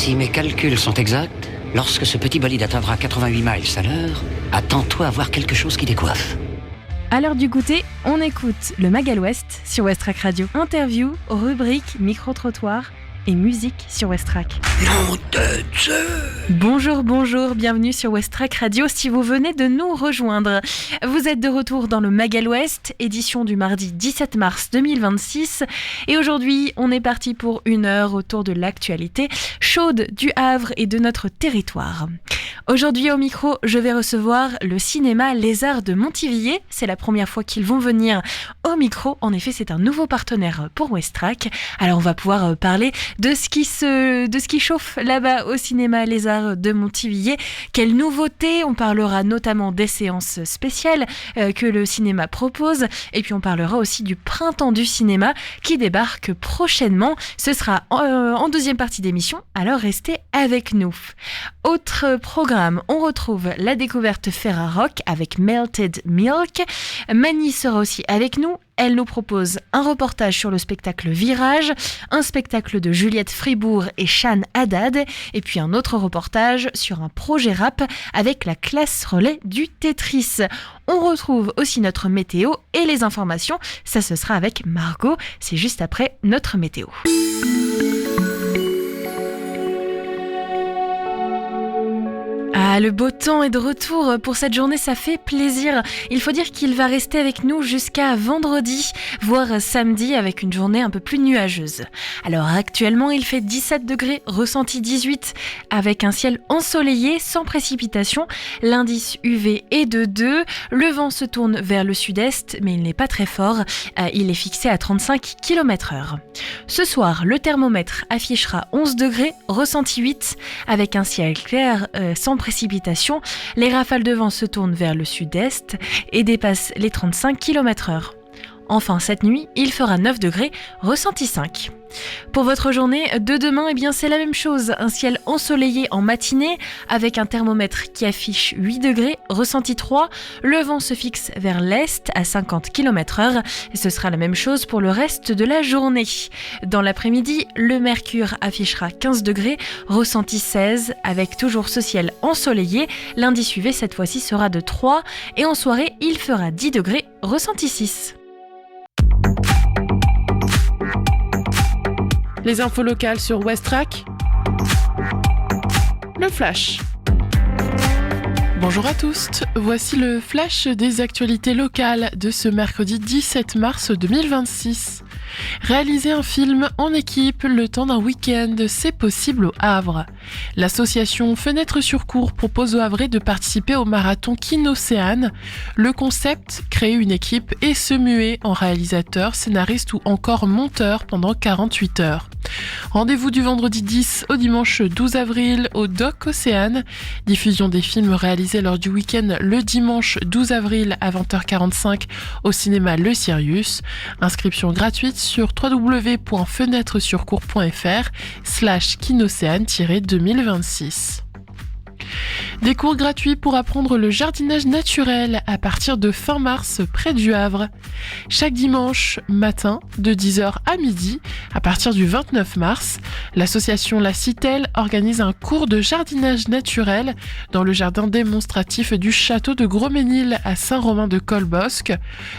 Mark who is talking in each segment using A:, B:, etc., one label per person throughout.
A: Si mes calculs sont exacts, lorsque ce petit bolide atteindra 88 miles à l'heure, attends-toi à voir quelque chose qui décoiffe.
B: À l'heure du goûter, on écoute le Magal West sur Westrack Radio. Interview, rubrique, micro-trottoir et musique sur Westrack.
A: Non de Dieu!
B: Bonjour, bienvenue sur Westrack Radio si vous venez de nous rejoindre. Vous êtes de retour dans le Magal West, édition du mardi 17 mars 2026. Et aujourd'hui, on est parti pour une heure autour de l'actualité chaude du Havre et de notre territoire. Aujourd'hui au micro, je vais recevoir le cinéma Les Arts de Montivilliers. C'est la première fois qu'ils vont venir au micro. En effet, c'est un nouveau partenaire pour Westrack. Alors on va pouvoir parler de ce qui chauffe là-bas au cinéma Les Arts de Montivilliers. Quelles nouveautés? On parlera notamment des séances spéciales que le cinéma propose. Et puis on parlera aussi du printemps du cinéma qui débarque prochainement. Ce sera en deuxième partie d'émission, alors restez avec nous. Autre programme, on retrouve la découverte Ferrarock avec Melted Milk. Mani sera aussi avec nous. Elle nous propose un reportage sur le spectacle Virage, un spectacle de Juliette Fribourg et Shan Haddad, et puis un autre reportage sur un projet rap avec la classe relais du Tetris. On retrouve aussi notre météo et les informations. Ça, ce sera avec Margot. C'est juste après notre météo. Ah, le beau temps est de retour pour cette journée, ça fait plaisir. Il faut dire qu'il va rester avec nous jusqu'à vendredi, voire samedi, avec une journée un peu plus nuageuse. Alors actuellement, il fait 17 degrés, ressenti 18, avec un ciel ensoleillé, sans précipitation. L'indice UV est de 2. Le vent se tourne vers le sud-est, mais il n'est pas très fort. Il est fixé à 35 km/h. Ce soir, le thermomètre affichera 11 degrés, ressenti 8, avec un ciel clair sans précipitation. Les rafales de vent se tournent vers le sud-est et dépassent les 35 km/h. Enfin, cette nuit, il fera 9 degrés, ressenti 5. Pour votre journée de demain, c'est la même chose. Un ciel ensoleillé en matinée avec un thermomètre qui affiche 8 degrés, ressenti 3. Le vent se fixe vers l'est à 50 km/h et ce sera la même chose pour le reste de la journée. Dans l'après-midi, le mercure affichera 15 degrés, ressenti 16 avec toujours ce ciel ensoleillé. L'indice UV cette fois-ci sera de 3 et en soirée, il fera 10 degrés, ressenti 6.
C: Les infos locales sur Westrack. Le Flash. Bonjour à tous, voici le Flash des actualités locales de ce mercredi 17 mars 2026. Réaliser un film en équipe le temps d'un week-end, c'est possible au Havre. L'association Fenêtre sur Cour propose aux Havrais de participer au marathon Kinocéane. Le concept, créer une équipe et se muer en réalisateur, scénariste ou encore monteur pendant 48 heures. Rendez-vous du vendredi 10 au dimanche 12 avril au Doc Océane. Diffusion des films réalisés lors du week-end le dimanche 12 avril à 20h45 au cinéma Le Sirius. Inscription gratuite sur www.fenêtresurcour.fr/kinocéane-2026. Des cours gratuits pour apprendre le jardinage naturel à partir de fin mars près du Havre. Chaque dimanche matin de 10h à midi, à partir du 29 mars, l'association La Citelle organise un cours de jardinage naturel dans le jardin démonstratif du château de Grosménil à Saint-Romain-de-Colbosc.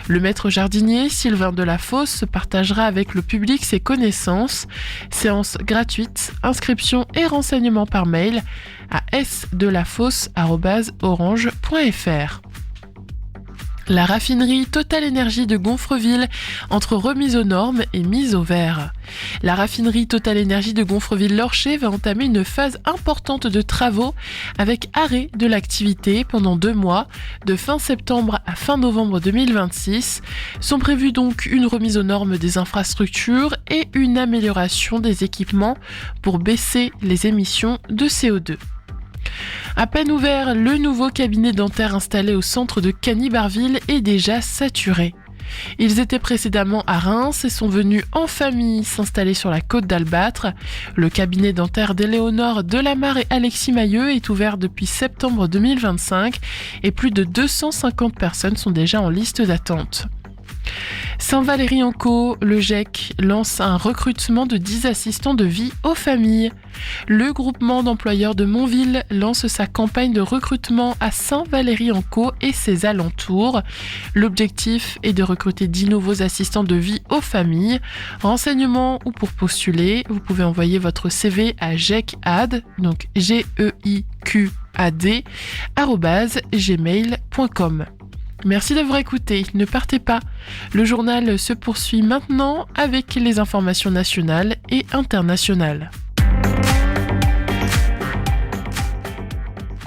C: Le maître jardinier Sylvain Delafosse partagera avec le public ses connaissances. Séance gratuite, inscription et renseignements par mail à sdelafosse@orange.fr. La raffinerie Total Énergie de Gonfreville entre remise aux normes et mise au vert. La raffinerie Total Énergie de Gonfreville-Lorcher va entamer une phase importante de travaux avec arrêt de l'activité pendant 2 mois, de fin septembre à fin novembre 2026. Sont prévues donc une remise aux normes des infrastructures et une amélioration des équipements pour baisser les émissions de CO2. À peine ouvert, le nouveau cabinet dentaire installé au centre de Cany-Barville est déjà saturé. Ils étaient précédemment à Reims et sont venus en famille s'installer sur la côte d'Albâtre. Le cabinet dentaire d'Éléonore Delamare et Alexis Mailleux est ouvert depuis septembre 2025 et plus de 250 personnes sont déjà en liste d'attente. Saint-Valery-en-Caux, le GEC lance un recrutement de 10 assistants de vie aux familles. Le groupement d'employeurs de Montville lance sa campagne de recrutement à Saint-Valery-en-Caux et ses alentours. L'objectif est de recruter 10 nouveaux assistants de vie aux familles. Renseignements ou pour postuler, vous pouvez envoyer votre CV à GECAD, donc GEIQAD, @gmail.com. Merci d'avoir écouté, ne partez pas. Le journal se poursuit maintenant avec les informations nationales et internationales.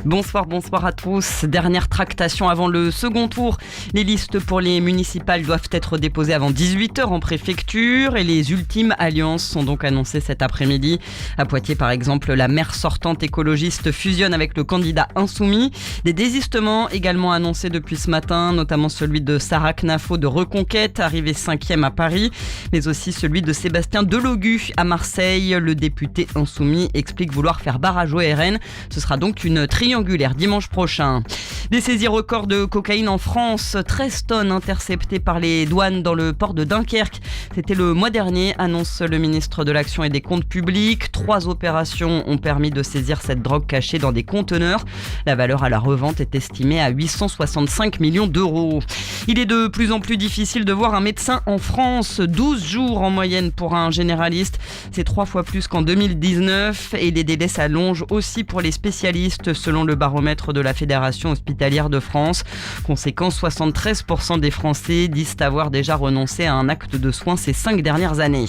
D: Bonsoir à tous. Dernière tractation avant le second tour. Les listes pour les municipales doivent être déposées avant 18h en préfecture et les ultimes alliances sont donc annoncées cet après-midi. À Poitiers, par exemple, la maire sortante écologiste fusionne avec le candidat insoumis. Des désistements également annoncés depuis ce matin, notamment celui de Sarah Knafo de Reconquête, arrivé 5e à Paris, mais aussi celui de Sébastien Delogu à Marseille. Le député insoumis explique vouloir faire barrage au RN. Ce sera donc une triangulaire dimanche prochain. Des saisies records de cocaïne en France, 13 tonnes interceptées par les douanes dans le port de Dunkerque. C'était le mois dernier, annonce le ministre de l'Action et des Comptes publics. 3 opérations ont permis de saisir cette drogue cachée dans des conteneurs. La valeur à la revente est estimée à 865 millions d'euros. Il est de plus en plus difficile de voir un médecin en France. 12 jours en moyenne pour un généraliste. C'est 3 fois plus qu'en 2019 et les délais s'allongent aussi pour les spécialistes selon le baromètre de la Fédération hospitalière de France. Conséquence, 73% des Français disent avoir déjà renoncé à un acte de soins ces 5 dernières années.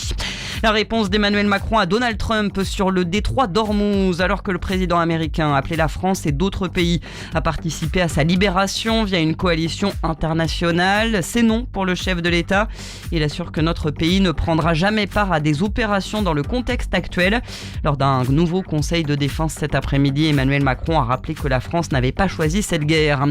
D: La réponse d'Emmanuel Macron à Donald Trump sur le détroit d'Ormuz, alors que le président américain a appelé la France et d'autres pays à participer à sa libération via une coalition internationale. C'est non pour le chef de l'État. Il assure que notre pays ne prendra jamais part à des opérations dans le contexte actuel. Lors d'un nouveau conseil de défense cet après-midi, Emmanuel Macron a rappelé que la France n'avait pas choisi cette guerre.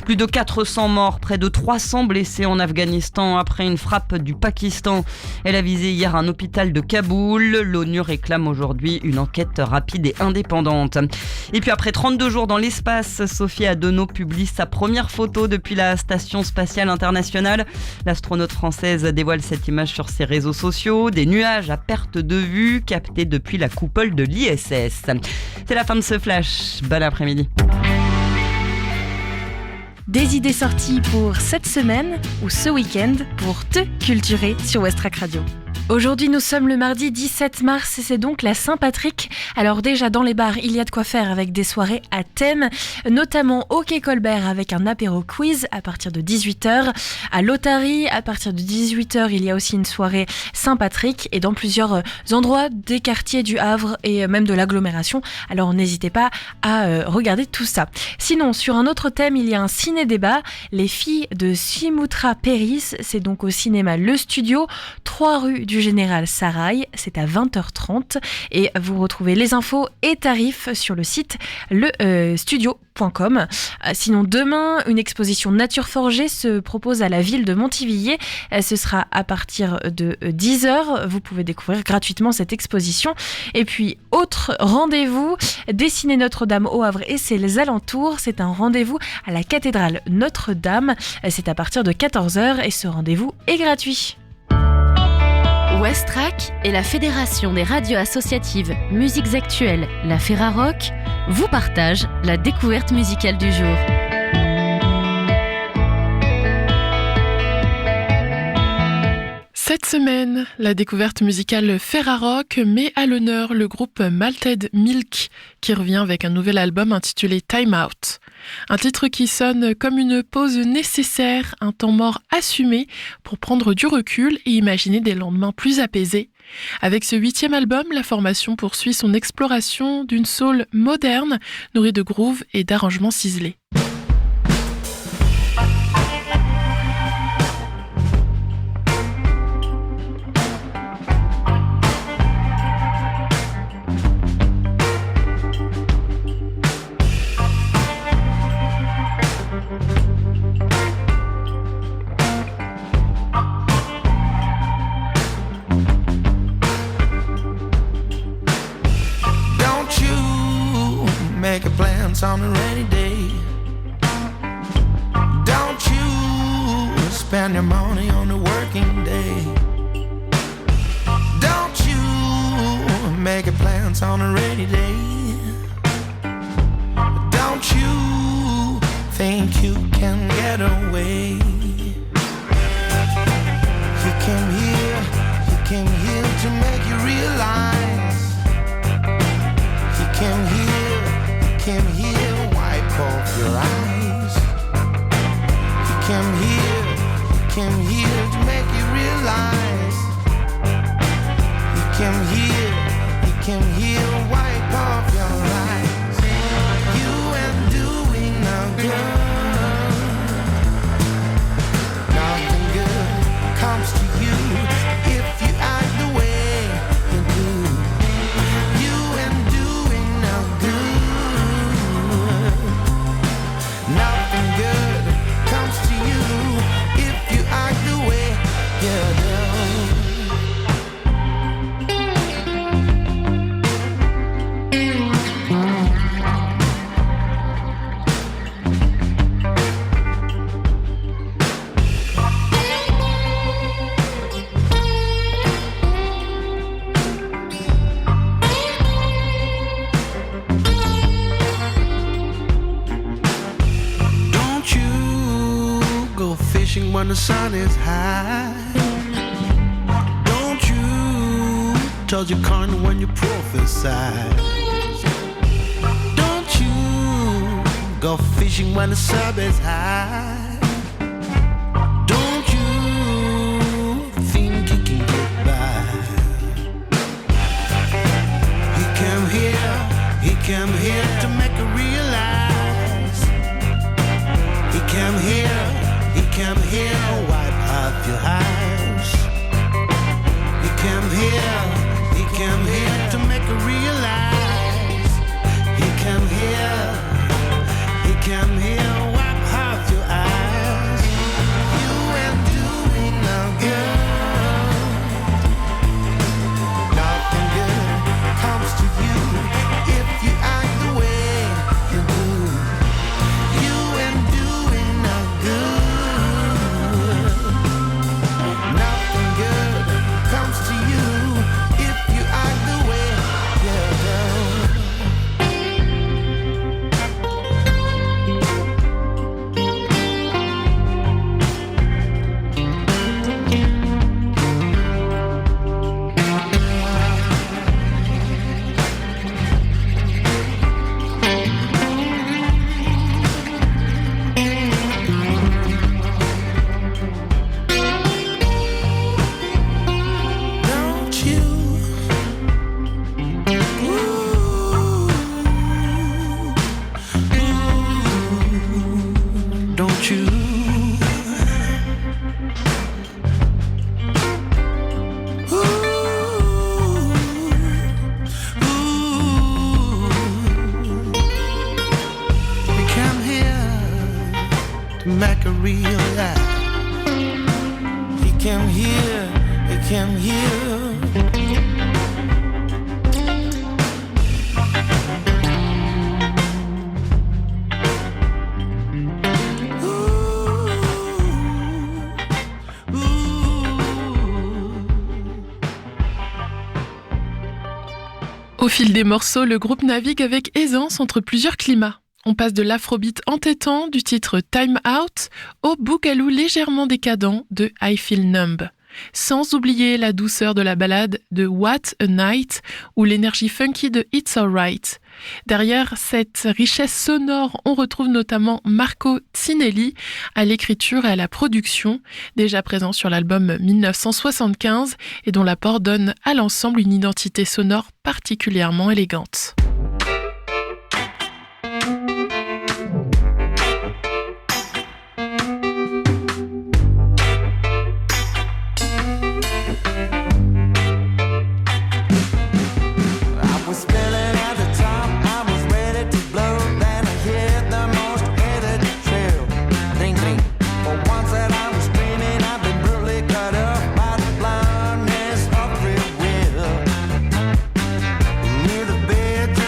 D: Plus de 400 morts, près de 300 blessés en Afghanistan après une frappe du Pakistan. Elle a visé hier un hôpital de Kaboul. L'ONU réclame aujourd'hui une enquête rapide et indépendante. Et puis après 32 jours dans l'espace, Sophie Adenau publie sa première photo depuis la Station spatiale internationale. L'astronaute française dévoile cette image sur ses réseaux sociaux. Des nuages à perte de vue captés depuis la coupole de l'ISS. C'est la fin de ce flash. Bon après-midi.
B: Des idées sorties pour cette semaine ou ce week-end pour te culturer sur Westrack Radio. Aujourd'hui, nous sommes le mardi 17 mars et c'est donc la Saint-Patrick. Alors déjà, dans les bars, il y a de quoi faire avec des soirées à thème, notamment au Quai Colbert avec un apéro quiz à partir de 18h. À l'Otari, à partir de 18h, il y a aussi une soirée Saint-Patrick et dans plusieurs endroits des quartiers du Havre et même de l'agglomération. Alors n'hésitez pas à regarder tout ça. Sinon, sur un autre thème, il y a un ciné-débat. Les filles de Simoutra Péris, c'est donc au cinéma Le Studio, 3 rue du Général Sarail, c'est à 20h30 et vous retrouvez les infos et tarifs sur le site lestudio.com. Sinon demain, une exposition Nature Forgée se propose à la ville de Montivilliers. Ce sera à partir de 10h. Vous pouvez découvrir gratuitement cette exposition. Et puis, autre rendez-vous, Dessiner Notre-Dame au Havre et ses alentours. C'est un rendez-vous à la cathédrale Notre-Dame. C'est à partir de 14h et ce rendez-vous est gratuit.
E: Westrack et la Fédération des radios associatives Musiques Actuelles, la Ferrarock, vous partagent la découverte musicale du jour.
C: Cette semaine, la découverte musicale Ferrarock met à l'honneur le groupe Malted Milk qui revient avec un nouvel album intitulé Time Out. Un titre qui sonne comme une pause nécessaire, un temps mort assumé pour prendre du recul et imaginer des lendemains plus apaisés. Avec ce 8e album, la formation poursuit son exploration d'une soul moderne, nourrie de grooves et d'arrangements ciselés.
F: Make plans on a rainy day. Don't you spend your money on the world. making plans on a rainy day. Don't you think you can get away? You came here to make you realize. You came here, wipe off your eyes. You came here to make you realize. You came here, wipe off your eyes. You ain't doing no good. Nothing good comes to you if you act the way you do. You ain't doing no good. Nothing good comes to you if you act the way you do. When the sun is high, don't you touch your corner when you prophesy. Don't you go fishing when the sun is high. Don't you think you can get by. He came here to make her realize. He came here, wipe off your eyes. He came here to make her realize. He came here, wipe off your eyes. You ain't doing no good. Nothing good comes to you if you act the way you do. You ain't doing no good. Nothing good comes to you if you act the way you do. Don't you? Don't you? We come here to make her realize. He came here.
C: Au fil des morceaux, le groupe navigue avec aisance entre plusieurs climats. On passe de l'afrobeat entêtant du titre Time Out au boogaloo légèrement décadent de I Feel Numb. Sans oublier la douceur de la ballade de What a Night ou l'énergie funky de It's Alright. Derrière cette richesse sonore, on retrouve notamment Marco Zinelli à l'écriture et à la production, déjà présent sur l'album 1975 et dont l'apport donne à l'ensemble une identité sonore particulièrement élégante.
F: Bed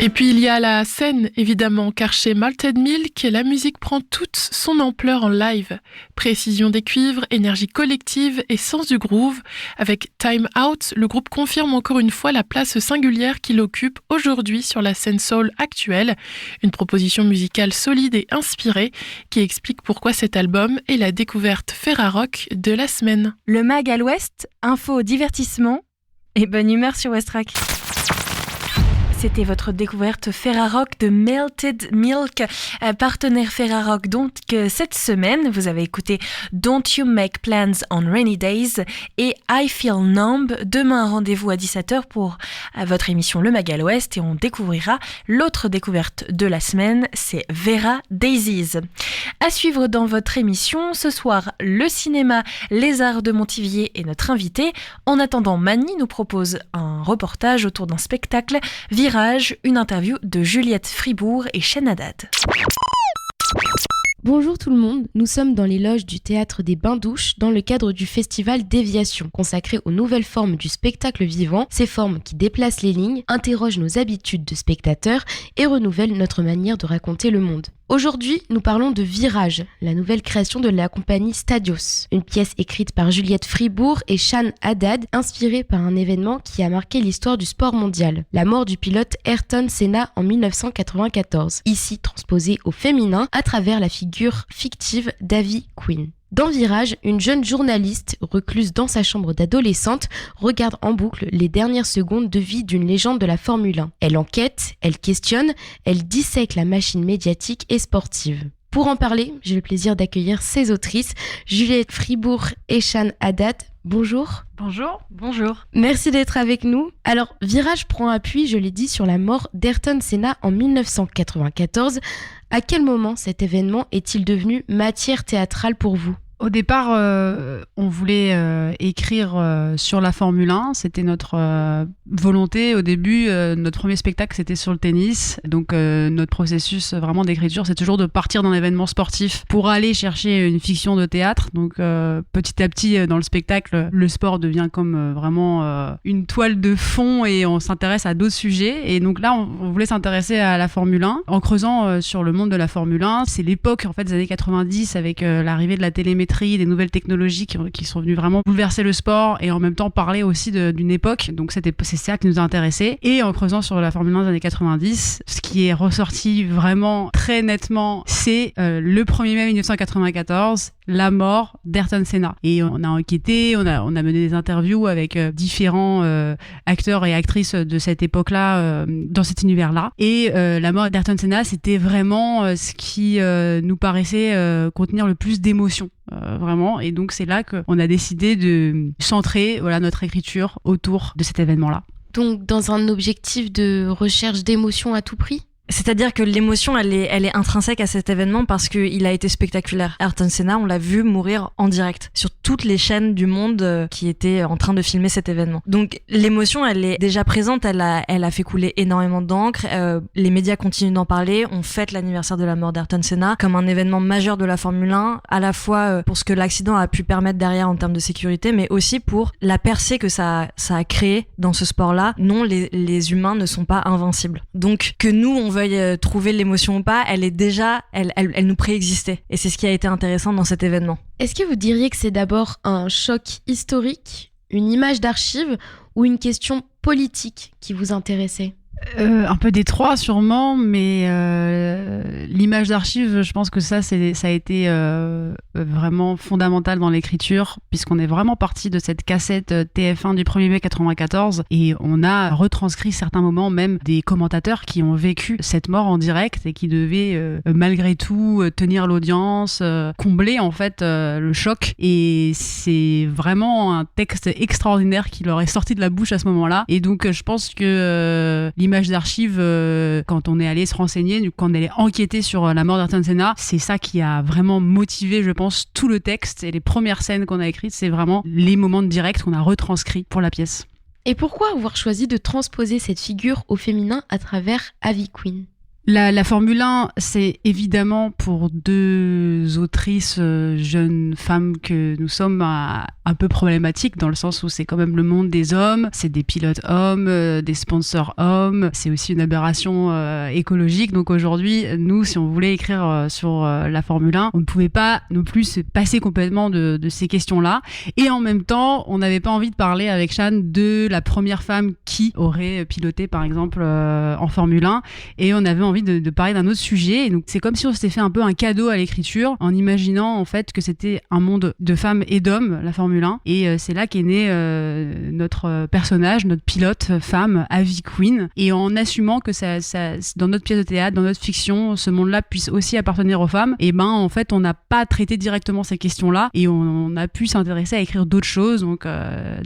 C: Et puis il y a la scène, évidemment, car chez Malted Milk, la musique prend toute son ampleur en live. Précision des cuivres, énergie collective et sens du groove. Avec Time Out, le groupe confirme encore une fois la place singulière qu'il occupe aujourd'hui sur la scène soul actuelle. Une proposition musicale solide et inspirée qui explique pourquoi cet album est la découverte Ferrarock de la semaine.
B: Le Mag à l'Ouest, info, divertissement et bonne humeur sur Westrack. C'était votre découverte Ferrarock de Malted Milk, partenaire Ferrarock donc cette semaine. Vous avez écouté Don't You Make Plans on Rainy Days et I Feel Numb. Demain, rendez-vous à 17h pour votre émission Le Mag à l'Ouest et on découvrira l'autre découverte de la semaine, c'est Vera Daisies. À suivre dans votre émission, ce soir, le cinéma, les arts de Montivier et notre invité. En attendant, Mani nous propose un reportage autour d'un spectacle Virage, une interview de Juliette Fribourg et Chen Haddad.
G: Bonjour tout le monde, nous sommes dans les loges du Théâtre des Bains-Douches dans le cadre du festival Déviation, consacré aux nouvelles formes du spectacle vivant, ces formes qui déplacent les lignes, interrogent nos habitudes de spectateurs et renouvellent notre manière de raconter le monde. Aujourd'hui, nous parlons de Virage, la nouvelle création de la compagnie Stadios, une pièce écrite par Juliette Fribourg et Chen Haddad, inspirée par un événement qui a marqué l'histoire du sport mondial, la mort du pilote Ayrton Senna en 1994, ici transposée au féminin à travers la figure fictive d'Ivy Queen. Dans Virage, une jeune journaliste, recluse dans sa chambre d'adolescente, regarde en boucle les dernières secondes de vie d'une légende de la Formule 1. Elle enquête, elle questionne, elle dissèque la machine médiatique et sportive. Pour en parler, j'ai le plaisir d'accueillir ces autrices, Juliette Fribourg et Chen Haddad. Bonjour.
B: Bonjour. Bonjour.
G: Merci d'être avec nous. Alors, Virage prend appui, je l'ai dit, sur la mort d'Ayrton Senna en 1994. À quel moment cet événement est-il devenu matière théâtrale pour vous ?
H: Au départ, on voulait écrire sur la Formule 1. C'était notre volonté. Au début, notre premier spectacle, c'était sur le tennis. Donc, notre processus vraiment d'écriture, c'est toujours de partir d'un événement sportif pour aller chercher une fiction de théâtre. Donc, petit à petit, dans le spectacle, le sport devient comme vraiment une toile de fond et on s'intéresse à d'autres sujets. Et donc là, on voulait s'intéresser à la Formule 1 en creusant sur le monde de la Formule 1. C'est l'époque, en fait, des années 90 avec l'arrivée de la télémétrie, des nouvelles technologies qui sont venues vraiment bouleverser le sport et en même temps parler aussi d'une époque. Donc c'est ça qui nous a intéressés. Et en creusant sur la Formule 1 des années 90, ce qui est ressorti vraiment très nettement, c'est le 1er mai 1994, la mort d'Ayrton Senna. Et on a enquêté, on a mené des interviews avec différents acteurs et actrices de cette époque-là, dans cet univers-là. Et la mort d'Ayrton Senna, c'était vraiment ce qui nous paraissait contenir le plus d'émotions. Vraiment, et donc c'est là qu'on a décidé de centrer notre écriture autour de cet événement-là.
G: Donc dans un objectif de recherche d'émotion à tout prix ?
I: C'est-à-dire que l'émotion, elle est intrinsèque à cet événement parce qu'il a été spectaculaire. Ayrton Senna, on l'a vu mourir en direct sur toutes les chaînes du monde qui étaient en train de filmer cet événement. Donc l'émotion, elle est déjà présente, elle a fait couler énormément d'encre. Les médias continuent d'en parler. On fête l'anniversaire de la mort d'Ayrton Senna comme un événement majeur de la Formule 1, à la fois pour ce que l'accident a pu permettre derrière en termes de sécurité, mais aussi pour la percée que ça a créé dans ce sport-là. Non, les humains ne sont pas invincibles. Donc que nous, on veuille trouver l'émotion ou pas, elle est déjà, elle nous préexistait. Et c'est ce qui a été intéressant dans cet événement.
G: Est-ce que vous diriez que c'est d'abord un choc historique, une image d'archive ou une question politique qui vous intéressait ?
H: Un peu des trois sûrement, mais l'image d'archive, je pense que ça a été vraiment fondamental dans l'écriture, puisqu'on est vraiment parti de cette cassette TF1 du 1er mai 94 et on a retranscrit certains moments, même des commentateurs qui ont vécu cette mort en direct et qui devaient malgré tout tenir l'audience, combler en fait le choc. Et c'est vraiment un texte extraordinaire qui leur est sorti de la bouche à ce moment-là. Et donc je pense que l'image d'archive, quand on est allé se renseigner, quand on est allé enquêter sur la mort d'Ayrton Senna, c'est ça qui a vraiment motivé, je pense, tout le texte. Et les premières scènes qu'on a écrites, c'est vraiment les moments de direct qu'on a retranscrits pour la pièce.
G: Et pourquoi avoir choisi de transposer cette figure au féminin à travers Ivy Queen ?
H: La Formule 1, c'est évidemment pour deux autrices jeunes femmes que nous sommes un peu problématique dans le sens où c'est quand même le monde des hommes, c'est des pilotes hommes, des sponsors hommes, c'est aussi une aberration écologique. Donc aujourd'hui, nous, si on voulait écrire sur la Formule 1, on ne pouvait pas non plus se passer complètement de ces questions-là. Et en même temps, on n'avait pas envie de parler avec Shan de la première femme qui aurait piloté par exemple en Formule 1, et on avait envie de parler d'un autre sujet. Et donc c'est comme si on s'était fait un peu un cadeau à l'écriture en imaginant en fait que c'était un monde de femmes et d'hommes, la Formule 1. Et c'est là qu'est né notre personnage, notre pilote femme, Avi Queen, et en assumant que ça, dans notre pièce de théâtre, dans notre fiction, ce monde-là puisse aussi appartenir aux femmes. Et en fait on n'a pas traité directement ces questions-là, et on a pu s'intéresser à écrire d'autres choses, donc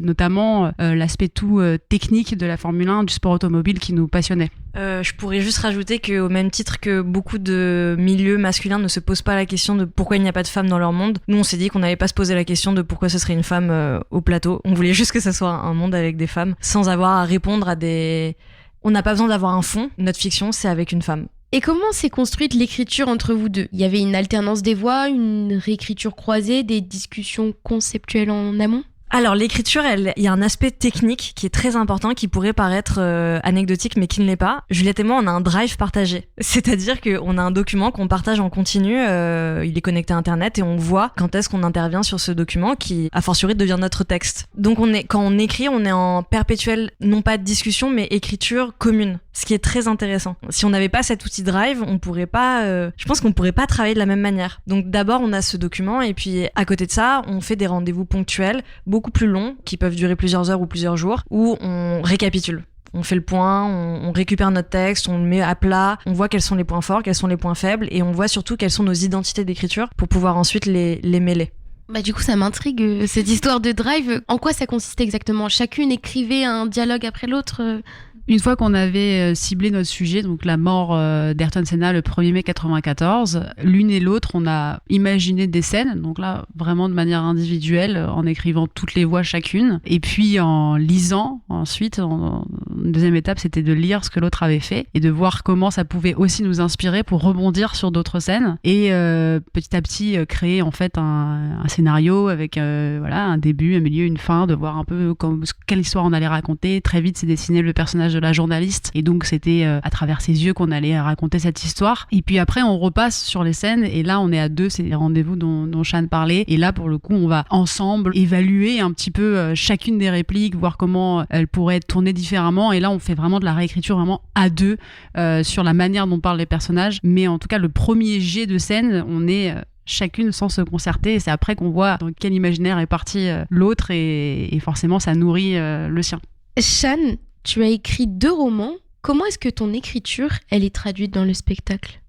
H: notamment l'aspect tout technique de la Formule 1, du sport automobile qui nous passionnait.
I: Je pourrais juste rajouter qu'au même titre que beaucoup de milieux masculins ne se posent pas la question de pourquoi il n'y a pas de femmes dans leur monde, nous on s'est dit qu'on n'allait pas se poser la question de pourquoi ce serait une femme au plateau. On voulait juste que ça soit un monde avec des femmes, sans avoir à répondre à des... On n'a pas besoin d'avoir un fond, notre fiction c'est avec une femme.
G: Et comment s'est construite l'écriture entre vous deux ? Il y avait une alternance des voix, une réécriture croisée, des discussions conceptuelles en amont ?
I: Alors l'écriture, il y a un aspect technique qui est très important, qui pourrait paraître anecdotique mais qui ne l'est pas. Juliette et moi, on a un drive partagé. C'est-à-dire qu'on a un document qu'on partage en continu, il est connecté à Internet et on voit quand est-ce qu'on intervient sur ce document qui, a fortiori, devient notre texte. Donc quand on écrit, on est en perpétuelle, non pas discussion, mais écriture commune. Ce qui est très intéressant. Si on n'avait pas cet outil drive, on pourrait pas, je pense qu'on pourrait pas travailler de la même manière. Donc d'abord, on a ce document et puis à côté de ça, on fait des rendez-vous ponctuels, beaucoup plus longs, qui peuvent durer plusieurs heures ou plusieurs jours, où on récapitule. On fait le point, on récupère notre texte, on le met à plat, on voit quels sont les points forts, quels sont les points faibles, et on voit surtout quelles sont nos identités d'écriture pour pouvoir ensuite les mêler.
G: Du coup, ça m'intrigue, cette histoire de drive. En quoi ça consistait exactement ? Chacune écrivait un dialogue après l'autre
H: Une fois qu'on avait ciblé notre sujet, donc la mort d'Ayrton Senna le 1er mai 94, l'une et l'autre, on a imaginé des scènes, donc là, vraiment de manière individuelle, en écrivant toutes les voix chacune, et puis en lisant ensuite, en deuxième étape, c'était de lire ce que l'autre avait fait, et de voir comment ça pouvait aussi nous inspirer pour rebondir sur d'autres scènes, et petit à petit, créer en fait un scénario avec un début, un milieu, une fin, de voir un peu quelle histoire on allait raconter. Très vite, c'est dessiné le personnage de la journaliste, et donc c'était à travers ses yeux qu'on allait raconter cette histoire. Et puis après on repasse sur les scènes, et là on est à deux, c'est les rendez-vous dont Shan parlait, et là pour le coup on va ensemble évaluer un petit peu chacune des répliques, voir comment elles pourraient être tournées différemment, et là on fait vraiment de la réécriture vraiment à deux sur la manière dont parlent les personnages. Mais en tout cas le premier jet de scène, on est chacune sans se concerter, et c'est après qu'on voit dans quel imaginaire est parti l'autre, et forcément ça nourrit le sien.
G: Shan, tu as écrit 2 romans. Comment est-ce que ton écriture, elle est traduite dans le spectacle ?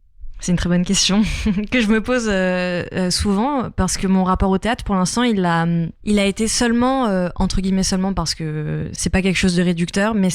I: C'est une très bonne question que je me pose souvent, parce que mon rapport au théâtre, pour l'instant, il a été seulement, entre guillemets seulement, parce que c'est pas quelque chose de réducteur, mais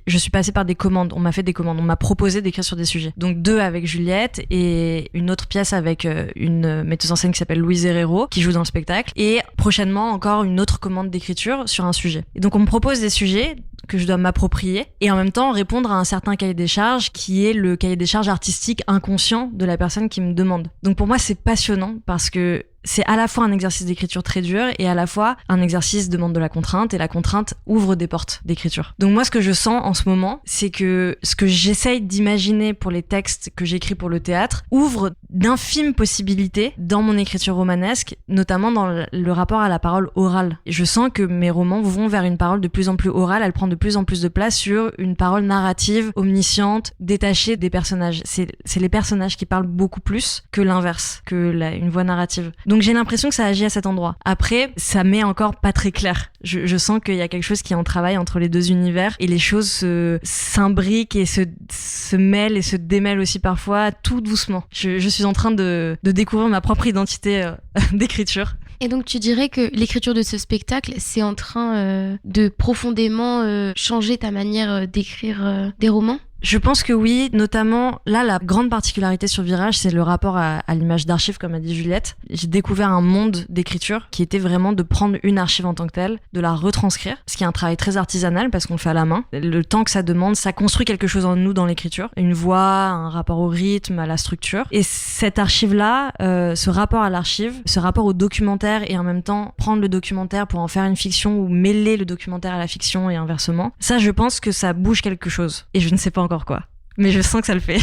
I: je suis passée par des commandes. On m'a fait des commandes, on m'a proposé d'écrire sur des sujets. Donc 2 avec Juliette, et une autre pièce avec une metteuse en scène qui s'appelle Louise Herrero, qui joue dans le spectacle, et prochainement encore une autre commande d'écriture sur un sujet. Et donc on me propose des sujets que je dois m'approprier, et en même temps répondre à un certain cahier des charges qui est le cahier des charges artistique inconscient de la personne qui me demande. Donc pour moi c'est passionnant, parce que c'est à la fois un exercice d'écriture très dur, et à la fois un exercice demande de la contrainte, et la contrainte ouvre des portes d'écriture. Donc moi ce que je sens en ce moment, c'est que ce que j'essaye d'imaginer pour les textes que j'écris pour le théâtre ouvre d'infimes possibilités dans mon écriture romanesque, notamment dans le rapport à la parole orale. Et je sens que mes romans vont vers une parole de plus en plus orale, elle prend de plus en plus de place sur une parole narrative, omnisciente, détachée des personnages. C'est les personnages qui parlent beaucoup plus que l'inverse, que une voix narrative. Donc j'ai l'impression que ça agit à cet endroit. Après, ça m'est encore pas très clair. Je sens qu'il y a quelque chose qui est en travail entre les deux univers, et les choses s'imbriquent et se mêlent et se démêlent aussi parfois, tout doucement. Je suis en train de découvrir ma propre identité d'écriture.
G: Et donc tu dirais que l'écriture de ce spectacle, c'est en train de profondément changer ta manière d'écrire des romans ?
I: Je pense que oui, notamment là, la grande particularité sur Virage, c'est le rapport à l'image d'archive, comme a dit Juliette. J'ai découvert un monde d'écriture qui était vraiment de prendre une archive en tant que telle, de la retranscrire, ce qui est un travail très artisanal parce qu'on le fait à la main. Le temps que ça demande, ça construit quelque chose en nous dans l'écriture, une voix, un rapport au rythme, à la structure. Et cette archive-là, ce rapport à l'archive, ce rapport au documentaire et en même temps prendre le documentaire pour en faire une fiction ou mêler le documentaire à la fiction et inversement, ça, je pense que ça bouge quelque chose. Et je ne sais pas encore quoi. Mais je sens que ça le fait.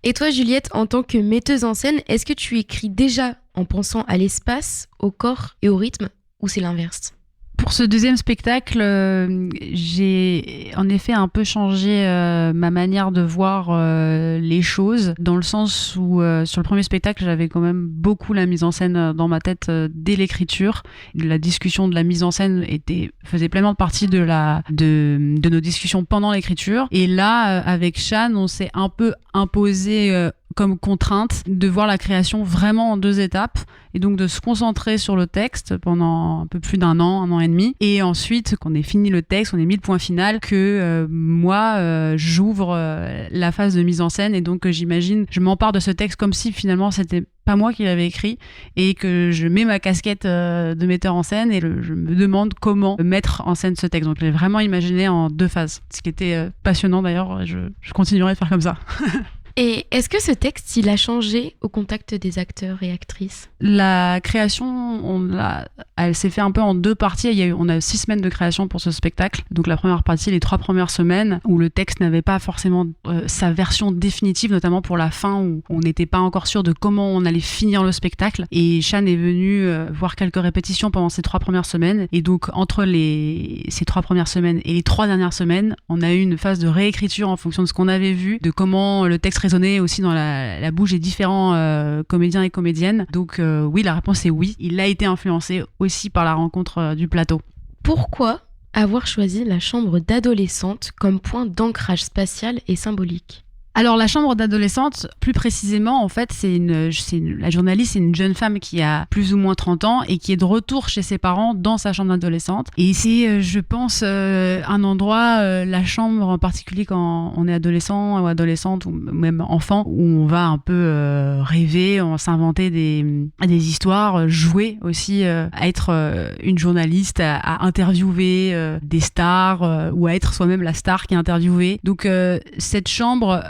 G: Et toi, Juliette, en tant que metteuse en scène, est-ce que tu écris déjà en pensant à l'espace, au corps et au rythme, ou c'est l'inverse ?
H: Pour ce deuxième spectacle, j'ai en effet un peu changé ma manière de voir les choses, dans le sens où sur le premier spectacle, j'avais quand même beaucoup la mise en scène dans ma tête dès l'écriture. La discussion de la mise en scène faisait pleinement partie de nos discussions pendant l'écriture. Et là, avec Shan, on s'est un peu imposé comme contrainte de voir la création vraiment en 2 étapes et donc de se concentrer sur le texte pendant un peu plus d'1 an et demi, et ensuite qu'on ait fini le texte, on ait mis le point final, que moi j'ouvre la phase de mise en scène, et donc j'imagine, je m'empare de ce texte comme si finalement c'était pas moi qui l'avais écrit, et que je mets ma casquette de metteur en scène et je me demande comment mettre en scène ce texte. Donc j'ai vraiment imaginé en 2 phases, ce qui était passionnant d'ailleurs, et je continuerai de faire comme ça.
G: Et est-ce que ce texte, il a changé au contact des acteurs et actrices ?
H: La création, elle s'est fait un peu en 2 parties. On a 6 semaines de création pour ce spectacle. Donc la première partie, les 3 premières semaines, où le texte n'avait pas forcément sa version définitive, notamment pour la fin, où on n'était pas encore sûr de comment on allait finir le spectacle. Et Shan est venu voir quelques répétitions pendant ces 3 premières semaines. Et donc entre ces 3 premières semaines et les 3 dernières semaines, on a eu une phase de réécriture en fonction de ce qu'on avait vu, de comment le texte résonnait aussi dans la bouche des différents comédiens et comédiennes. Donc oui, la réponse est oui. Il a été influencé aussi par la rencontre du plateau.
G: Pourquoi avoir choisi la chambre d'adolescente comme point d'ancrage spatial et symbolique ?
H: Alors la chambre d'adolescente, plus précisément, en fait, la journaliste, c'est une jeune femme qui a plus ou moins 30 ans et qui est de retour chez ses parents dans sa chambre d'adolescente. Et c'est, je pense, un endroit, la chambre en particulier quand on est adolescent ou adolescente ou même enfant, où on va un peu rêver, on va s'inventer des histoires, jouer aussi à être une journaliste, à interviewer des stars ou à être soi-même la star qui est interviewée. Donc cette chambre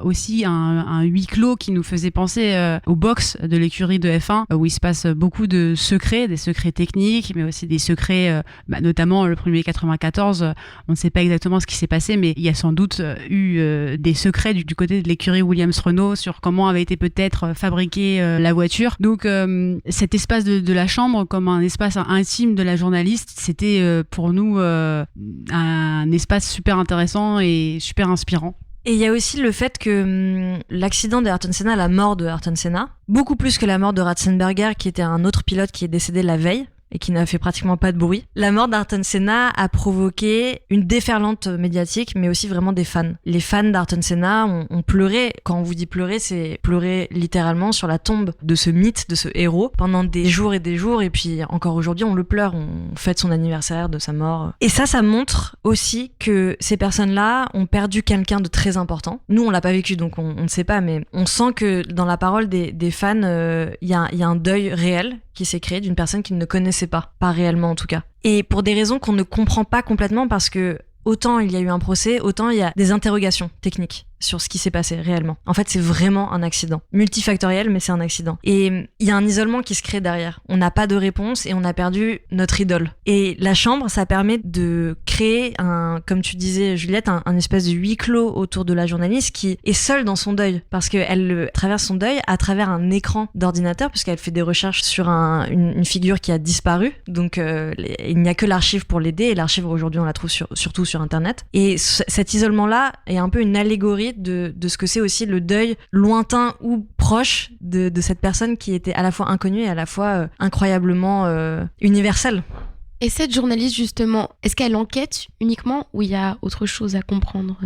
H: aussi un huis clos qui nous faisait penser au box de l'écurie de F1 où il se passe beaucoup de secrets, des secrets techniques, mais aussi des secrets, notamment le premier 94, on ne sait pas exactement ce qui s'est passé, mais il y a sans doute eu des secrets du côté de l'écurie Williams-Renault sur comment avait été peut-être fabriquée la voiture. Donc cet espace de la chambre comme un espace intime de la journaliste, c'était pour nous un espace super intéressant et super inspirant.
I: Et il y a aussi le fait que l'accident d'Ayrton Senna, la mort de Ayrton Senna, beaucoup plus que la mort de Ratzenberger, qui était un autre pilote qui est décédé la veille et qui n'a fait pratiquement pas de bruit. La mort d'Ayrton Senna a provoqué une déferlante médiatique, mais aussi vraiment des fans. Les fans d'Ayrton Senna ont pleuré. Quand on vous dit pleurer, c'est pleurer littéralement sur la tombe de ce mythe, de ce héros, pendant des jours. Et puis encore aujourd'hui, on le pleure. On fête son anniversaire de sa mort. Et ça montre aussi que ces personnes-là ont perdu quelqu'un de très important. Nous, on l'a pas vécu, donc on ne sait pas, mais on sent que dans la parole des fans, il y a un deuil réel qui s'est créé d'une personne qu'ils ne connaissaient pas réellement en tout cas. Et pour des raisons qu'on ne comprend pas complètement, parce que autant il y a eu un procès, autant il y a des interrogations techniques sur ce qui s'est passé réellement. En fait, c'est vraiment un accident. Multifactoriel, mais c'est un accident. Et il y a un isolement qui se crée derrière. On n'a pas de réponse et on a perdu notre idole. Et la chambre, ça permet de créer comme tu disais, Juliette, un espèce de huis clos autour de la journaliste qui est seule dans son deuil. Parce qu'elle traverse son deuil à travers un écran d'ordinateur, puisqu'elle fait des recherches sur une figure qui a disparu. Donc, il n'y a que l'archive pour l'aider. Et l'archive, aujourd'hui, on la trouve surtout sur Internet. Et cet isolement-là est un peu une allégorie de ce que c'est aussi le deuil lointain ou proche de cette personne qui était à la fois inconnue et à la fois incroyablement universelle.
G: Et cette journaliste, justement, est-ce qu'elle enquête uniquement ou il y a autre chose à comprendre ?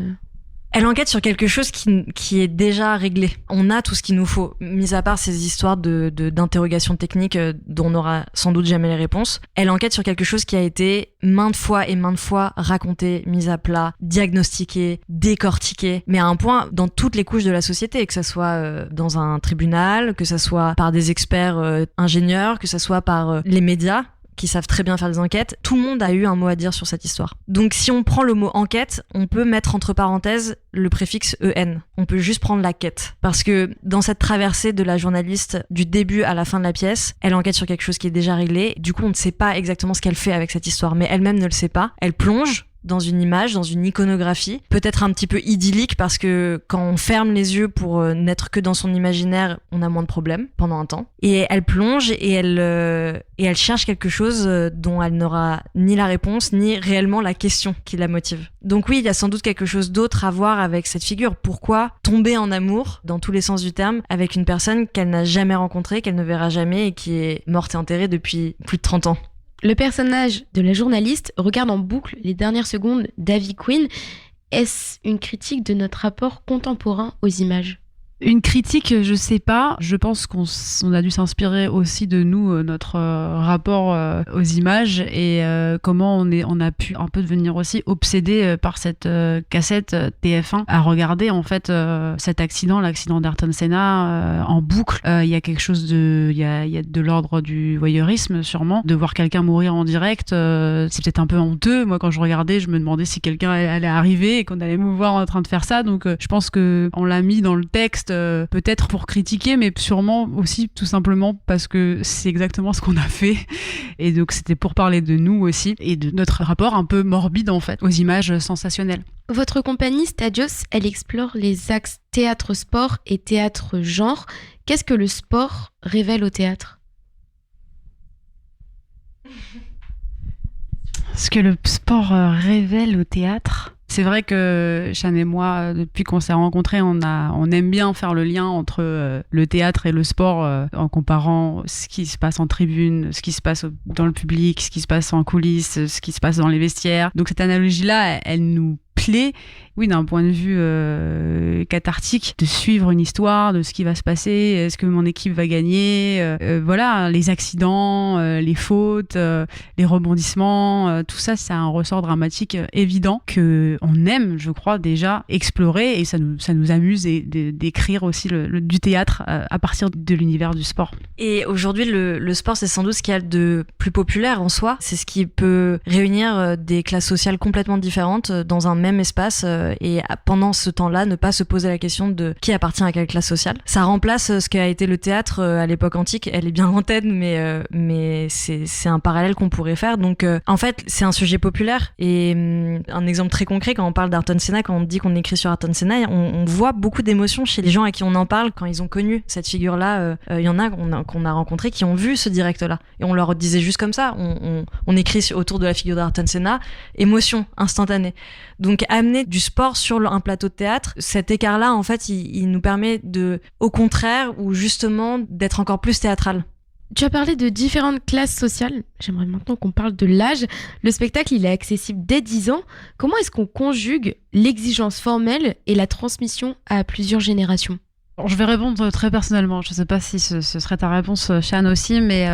I: Elle enquête sur quelque chose qui est déjà réglé. On a tout ce qu'il nous faut, mis à part ces histoires d'interrogations techniques dont on n'aura sans doute jamais les réponses. Elle enquête sur quelque chose qui a été maintes fois raconté, mis à plat, diagnostiqué, décortiqué, mais à un point dans toutes les couches de la société, que ça soit dans un tribunal, que ça soit par des experts ingénieurs, que ça soit par les médias, qui savent très bien faire des enquêtes. Tout le monde a eu un mot à dire sur cette histoire. Donc si on prend le mot enquête, on peut mettre entre parenthèses le préfixe EN. On peut juste prendre la quête. Parce que dans cette traversée de la journaliste du début à la fin de la pièce, elle enquête sur quelque chose qui est déjà réglé. Du coup, on ne sait pas exactement ce qu'elle fait avec cette histoire, mais elle-même ne le sait pas. Elle plonge dans une image, dans une iconographie, peut-être un petit peu idyllique parce que quand on ferme les yeux pour n'être que dans son imaginaire, on a moins de problèmes pendant un temps. Et elle plonge et elle cherche quelque chose dont elle n'aura ni la réponse ni réellement la question qui la motive. Donc oui, il y a sans doute quelque chose d'autre à voir avec cette figure. Pourquoi tomber en amour, dans tous les sens du terme, avec une personne qu'elle n'a jamais rencontrée, qu'elle ne verra jamais et qui est morte et enterrée depuis plus de 30 ans?
G: Le personnage de la journaliste regarde en boucle les dernières secondes d'Ivy Queen. Est-ce une critique de notre rapport contemporain aux images ?
H: Une critique, je sais pas. Je pense qu'on a dû s'inspirer aussi de nous, notre rapport aux images et comment on a pu un peu devenir aussi obsédé par cette cassette TF1 à regarder en fait cet l'accident d'Ayrton Senna en boucle. Il y a quelque chose il y a de l'ordre du voyeurisme sûrement, de voir quelqu'un mourir en direct. C'est peut-être un peu honteux. Moi, quand je regardais, je me demandais si quelqu'un allait arriver et qu'on allait me voir en train de faire ça. Donc, je pense que on l'a mis dans le texte. Peut-être pour critiquer, mais sûrement aussi tout simplement parce que c'est exactement ce qu'on a fait. Et donc c'était pour parler de nous aussi et de notre rapport un peu morbide en fait aux images sensationnelles.
G: Votre compagnie Stadios, elle explore les axes théâtre-sport et théâtre-genre. Qu'est-ce que le sport révèle au théâtre ?
H: Ce que le sport révèle au théâtre ? C'est vrai que Shan et moi, depuis qu'on s'est rencontrés, on aime bien faire le lien entre le théâtre et le sport en comparant ce qui se passe en tribune, ce qui se passe dans le public, ce qui se passe en coulisses, ce qui se passe dans les vestiaires. Donc cette analogie-là, elle nous plaît, oui, d'un point de vue cathartique, de suivre une histoire, de ce qui va se passer, est-ce que mon équipe va gagner, voilà, les accidents, les fautes, les rebondissements, tout ça, c'est un ressort dramatique évident que on aime, je crois, déjà explorer et ça nous amuse d'écrire aussi du théâtre à partir de l'univers du sport.
I: Et aujourd'hui, le sport, c'est sans doute ce qu'il y a de plus populaire en soi. C'est ce qui peut réunir des classes sociales complètement différentes dans un même espace et pendant ce temps-là, ne pas se poser la question de qui appartient à quelle classe sociale. Ça remplace ce qu'a été le théâtre à l'époque antique. Elle est bien lointaine, mais c'est un parallèle qu'on pourrait faire. Donc, en fait, c'est un sujet populaire et un exemple très concret, quand on parle d'Ayrton Senna, quand on dit qu'on écrit sur Ayrton Senna, on voit beaucoup d'émotions chez les gens à qui on en parle quand ils ont connu cette figure-là. Il y en a qu'on a rencontrés qui ont vu ce direct-là. Et on leur disait juste comme ça, on écrit autour de la figure d'Ayrton Senna, émotion instantanée. Donc amener du sport sur un plateau de théâtre, cet écart-là, en fait, il nous permet au contraire, ou justement, d'être encore plus théâtral.
G: Tu as parlé de différentes classes sociales. J'aimerais maintenant qu'on parle de l'âge. Le spectacle, il est accessible dès 10 ans. Comment est-ce qu'on conjugue l'exigence formelle et la transmission à plusieurs générations ?
H: Alors, je vais répondre très personnellement. Je ne sais pas si ce serait ta réponse, Shan, aussi, mais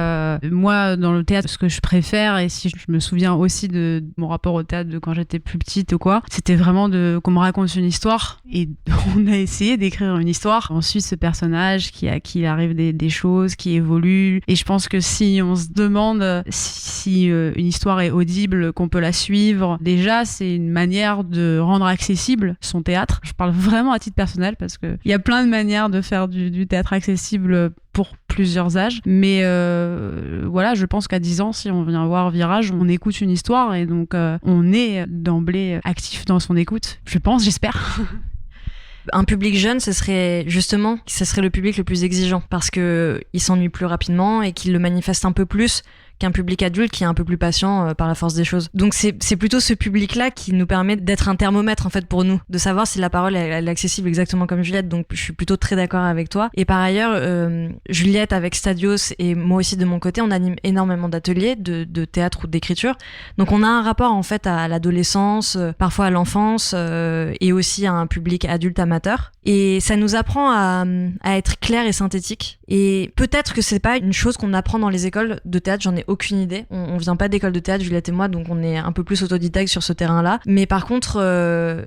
H: moi, dans le théâtre, ce que je préfère, et si je me souviens aussi de mon rapport au théâtre de quand j'étais plus petite ou quoi, c'était vraiment qu'on me raconte une histoire. Et on a essayé d'écrire une histoire. Ensuite, ce personnage à qui il arrive des choses, qui évoluent. Et je pense que si on se demande si une histoire est audible, qu'on peut la suivre, déjà, c'est une manière de rendre accessible son théâtre. Je parle vraiment à titre personnel parce qu'il y a plein de manières de faire du théâtre accessible pour plusieurs âges, mais voilà, je pense qu'à 10 ans, si on vient voir Virage, on écoute une histoire et donc on est d'emblée actif dans son écoute, je pense, j'espère.
I: Un public jeune, ce serait le public le plus exigeant parce que il s'ennuie plus rapidement et qu'il le manifeste un peu plus qu'un public adulte qui est un peu plus patient par la force des choses. Donc c'est plutôt ce public-là qui nous permet d'être un thermomètre en fait pour nous, de savoir si la parole elle est accessible exactement comme Juliette. Donc je suis plutôt très d'accord avec toi. Et par ailleurs, Juliette avec Stadios et moi aussi de mon côté, on anime énormément d'ateliers de théâtre ou d'écriture. Donc on a un rapport en fait à l'adolescence, parfois à l'enfance et aussi à un public adulte amateur. Et ça nous apprend à être clair et synthétique. Et peut-être que c'est pas une chose qu'on apprend dans les écoles de théâtre, j'en ai aucune idée. On vient pas d'école de théâtre, Juliette et moi, donc on est un peu plus autodidacte sur ce terrain-là. Mais par contre,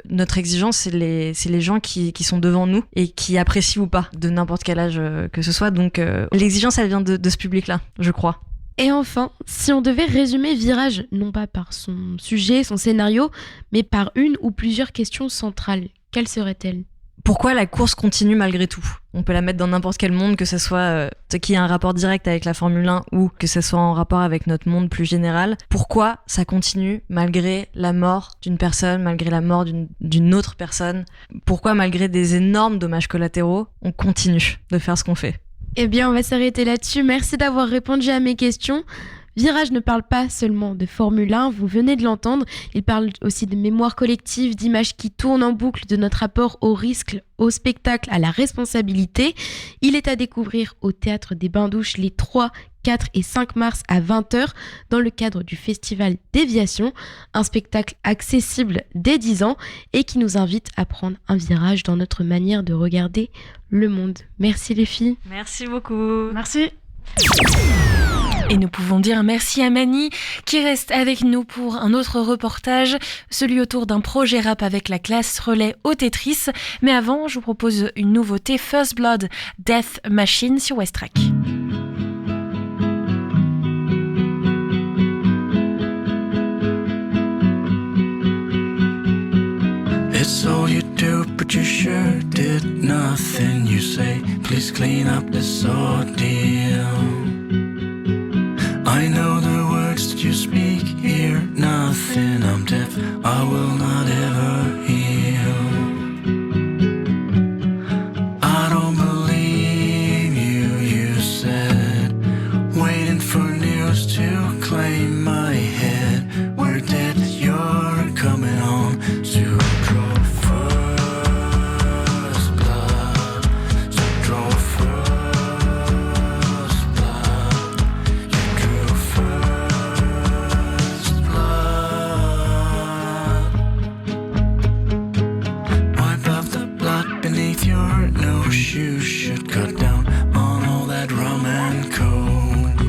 I: notre exigence, c'est les gens qui sont devant nous et qui apprécient ou pas, de n'importe quel âge que ce soit. Donc l'exigence, elle vient de ce public-là, je crois.
G: Et enfin, si on devait résumer Virage, non pas par son sujet, son scénario, mais par une ou plusieurs questions centrales, quelles seraient-elles ?
I: Pourquoi la course continue malgré tout ? On peut la mettre dans n'importe quel monde, que ce soit qui a un rapport direct avec la Formule 1 ou que ce soit en rapport avec notre monde plus général. Pourquoi ça continue malgré la mort d'une personne, malgré la mort d'une autre personne ? Pourquoi malgré des énormes dommages collatéraux, on continue de faire ce qu'on fait ?
G: Eh bien, on va s'arrêter là-dessus. Merci d'avoir répondu à mes questions. Virage ne parle pas seulement de Formule 1, vous venez de l'entendre, il parle aussi de mémoire collective, d'images qui tournent en boucle, de notre rapport au risque, au spectacle, à la responsabilité. Il est à découvrir au Théâtre des Bains-Douches les 3, 4 et 5 mars à 20h dans le cadre du Festival Déviation, un spectacle accessible dès 10 ans et qui nous invite à prendre un virage dans notre manière de regarder le monde. Merci les filles.
I: Merci beaucoup.
H: Merci.
B: Et nous pouvons dire merci à Mani qui reste avec nous pour un autre reportage, celui autour d'un projet rap avec la classe relais au Tetris. Mais avant, je vous propose une nouveauté, First Blood, Death Machine sur Westrack.
F: It's all you do, but you sure did nothing. You say, please clean up this ordeal. I know the words that you speak here, nothing, I'm deaf, I will not ever heal. I don't believe you, you said, waiting for news to claim my head. We're dead, you're coming on to draw first blood, to draw first blood. You drew first blood. Wipe off the blood beneath your nose. You should cut down on all that rum and coke.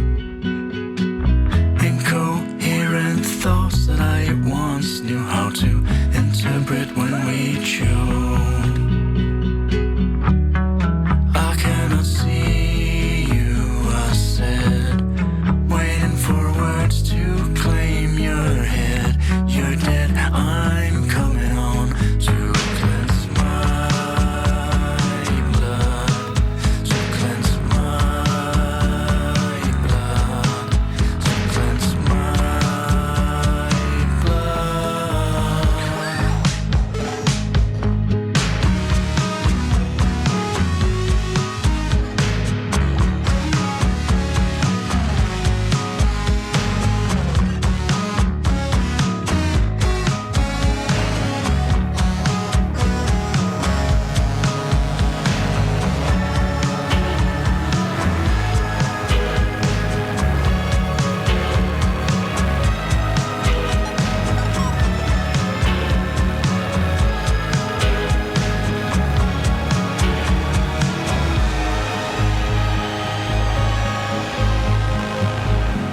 F: Incoherent thoughts that I once knew how to interpret when we choke. I cannot see you, I said, waiting for words to claim your head. You're dead, I'm coming on to cleanse my blood, to cleanse my blood, to cleanse my blood.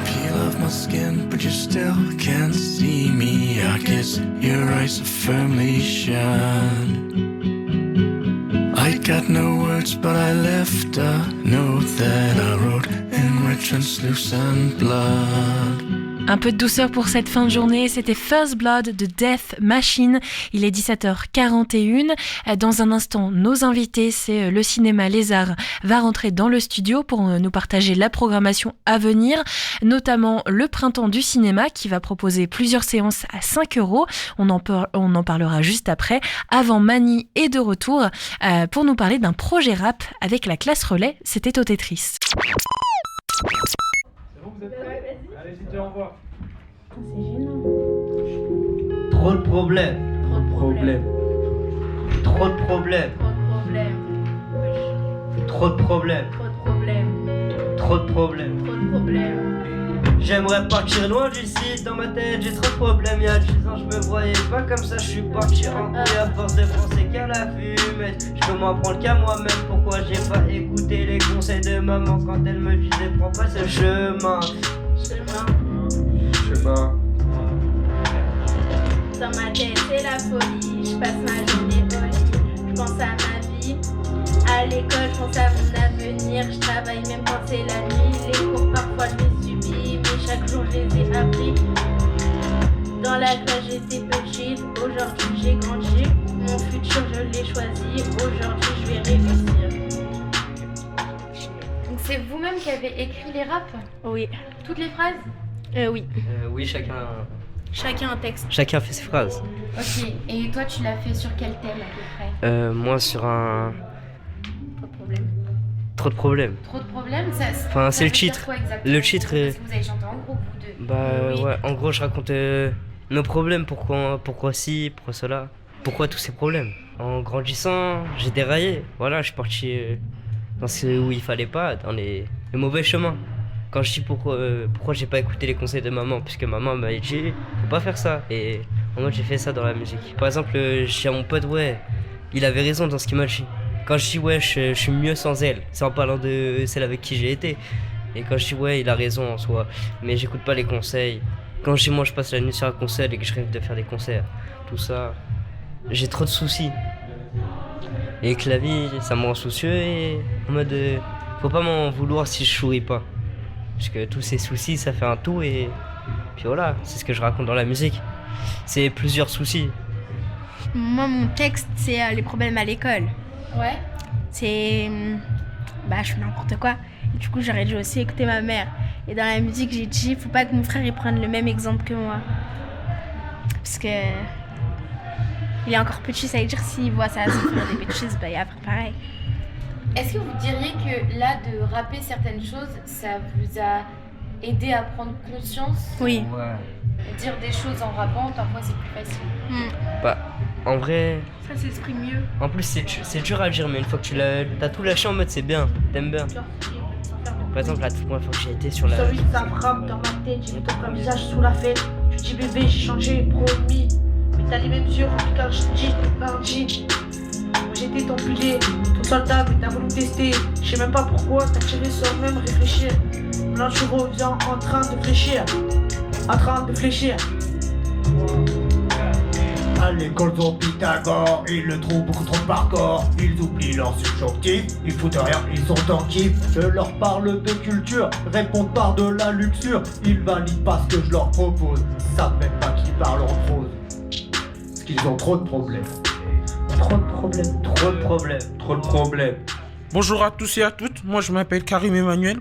F: Peel off my skin, but you still can't see me. I guess your eyes are firmly shut. I got no words, but I left a note that I wrote in red translucent blood.
B: Un peu de douceur pour cette fin de journée, c'était First Blood de Death Machine. Il est 17h41. Dans un instant, nos invités, c'est le cinéma Lézard, va rentrer dans le studio pour nous partager la programmation à venir, notamment le Printemps du cinéma qui va proposer plusieurs séances à 5€. On en parlera juste après. Avant, Mani est de retour pour nous parler d'un projet rap avec la classe relais. C'était au Tetris.
J: C'est bon, vous êtes prêts ? Allez, c'était au revoir.
K: C'est gênant.
L: Trop de problèmes.
K: Trop de problèmes.
L: Trop de problèmes.
K: Trop de problèmes.
L: Trop de problèmes.
K: Trop de problèmes.
L: Trop de problèmes.
K: Trop de problèmes.
L: J'aimerais partir loin d'ici, dans ma tête j'ai trop de problèmes. Il y a 10 ans je me voyais pas comme ça, je suis parti en couille à force de penser qu'à la fumette. Je peux m'en prendre qu'à moi-même, pourquoi j'ai pas écouté les conseils de maman quand elle me disait prends pas ce chemin.
J: Chemin.
K: Dans ma tête c'est la folie, je passe ma journée au lit, je pense à ma vie. À l'école, je pense à mon avenir, je travaille même quand c'est la nuit. Les cours parfois je les subis, mais chaque jour je les ai appris. Dans la classe j'étais petite, aujourd'hui j'ai grandi. Mon futur je l'ai choisi, aujourd'hui je vais réussir.
M: Donc c'est vous-même qui avez écrit les raps?
K: Oui.
M: Toutes les phrases?
K: Oui.
L: Oui,
K: Chacun un texte.
L: chacun fait ses phrases.
M: Ok, et toi tu l'as fait sur quel thème à peu près?
L: Moi sur un...
K: Pas de problème.
L: Trop de problèmes.
M: Trop de problèmes?
L: Enfin, c'est
M: veut
L: le
M: dire
L: titre.
M: quoi exactement?
L: Le titre
M: Parce que vous avez chanté en groupe, vous deux.
L: Bah
K: Oui.
L: ouais, en gros je raconte nos problèmes, pourquoi ci, pourquoi cela, pourquoi tous ces problèmes. En grandissant, j'ai déraillé, voilà, je suis parti dans ce où il fallait pas, dans les mauvais chemins. Quand je dis pourquoi j'ai pas écouté les conseils de maman, puisque maman m'a dit faut pas faire ça, et en mode j'ai fait ça dans la musique. Par exemple, je dis à mon pote ouais, il avait raison dans ce qu'il m'a dit. Quand je dis ouais, je suis mieux sans elle, c'est en parlant de celle avec qui j'ai été. Et quand je dis ouais, il a raison en soi, mais j'écoute pas les conseils. Quand je dis moi je passe la nuit sur un concert et que je rêve de faire des concerts, tout ça, j'ai trop de soucis. Et que la vie, ça me rend soucieux et en mode faut pas m'en vouloir si je souris pas. Parce que tous ces soucis, ça fait un tout et puis voilà, c'est ce que je raconte dans la musique. C'est plusieurs soucis.
K: Moi mon texte c'est les problèmes à l'école.
M: Ouais.
K: C'est... je fais n'importe quoi. Et du coup, j'aurais dû aussi écouter ma mère. Et dans la musique, j'ai dit, faut pas que mon frère il prenne le même exemple que moi. Parce que... il est encore petit, ça veut dire s'il voit ça se faire des bêtises, il va faire pareil.
M: Est-ce que vous diriez que là, de rapper certaines choses, ça vous a aidé à prendre conscience?
K: Oui.
L: Ouais.
M: Dire des choses en rappant, parfois c'est plus facile.
L: Bah, en vrai...
K: Ça s'exprime mieux.
L: En plus, c'est dur à dire, mais une fois que t'as tout lâché en mode c'est bien, t'aimes bien. Par exemple, la toute première fois que j'ai été sur la...
N: Celui de sa frappe dans ma tête, j'ai mis ton visage sous la fête. Tu dis bébé, j'ai changé, promis. Mais t'as les mêmes yeux remplis quand je dis, lundi. Moi j'étais ton pilier, ton soldat, mais t'as voulu tester. Je sais même pas pourquoi, t'as tiré sans même réfléchir. Maintenant tu reviens en train de fléchir. En train de fléchir.
O: À l'école sont Pythagore, ils le trouvent beaucoup trop par corps. Ils oublient leur subjonctif, ils foutent rien, ils sont en kiff. Je leur parle de culture, répondent par de la luxure. Ils valident pas ce que je leur propose, ils savent même pas qu'ils parlent en prose. Parce qu'ils ont trop de problèmes.
N: Trop de problèmes.
L: Trop de problèmes.
J: Trop de problèmes. Bonjour à tous et à toutes, moi je m'appelle Karim Emmanuel.